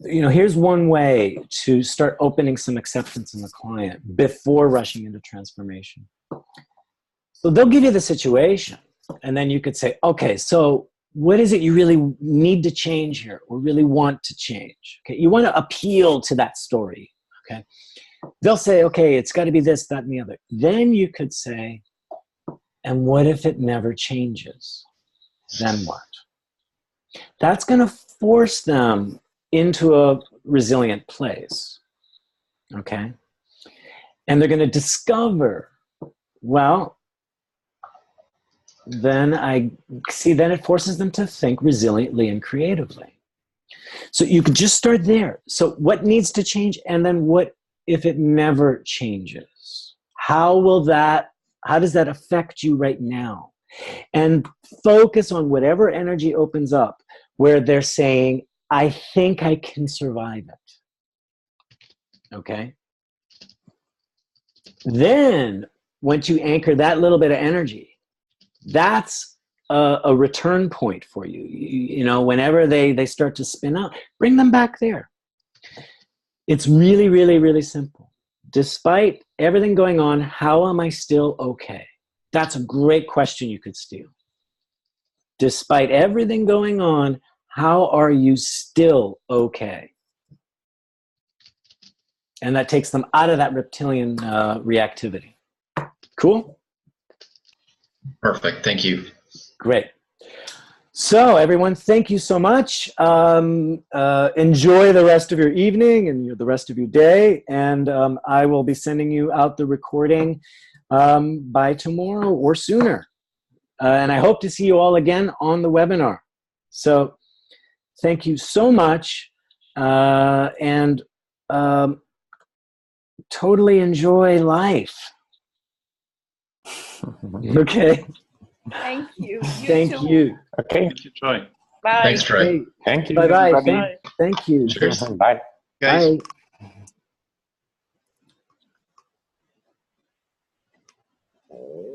You know, here's one way to start opening some acceptance in the client before rushing into transformation. So they'll give you the situation, and then you could say, okay, so what is it you really need to change here or really want to change? Okay, you want to appeal to that story, okay? They'll say, okay, it's got to be this, that, and the other. Then you could say, and what if it never changes? Then what? That's going to force them into a resilient place, okay? And they're going to discover, well, then it forces them to think resiliently and creatively. So you could just start there. So what needs to change? And then what if it never changes? How does that affect you right now? And focus on whatever energy opens up where they're saying, I think I can survive it. Okay? Then, once you anchor that little bit of energy, that's a return point for you. You know, whenever they start to spin out, bring them back there. It's really, really, really simple. Despite everything going on, how am I still okay? That's a great question you could steal. Despite everything going on, how are you still okay? And that takes them out of that reptilian reactivity. Cool? Perfect. Thank you. Great. So everyone, thank you so much. Enjoy the rest of your evening and the rest of your day. And I will be sending you out the recording by tomorrow or sooner. And I hope to see you all again on the webinar. So thank you so much. And totally enjoy life. Okay. Thank you. Thank you. Okay. Thank you, Troy. Bye. Thanks, Troy. Hey, Thank you. bye-bye. everybody. Thank you. Cheers. Bye. Guys. Bye.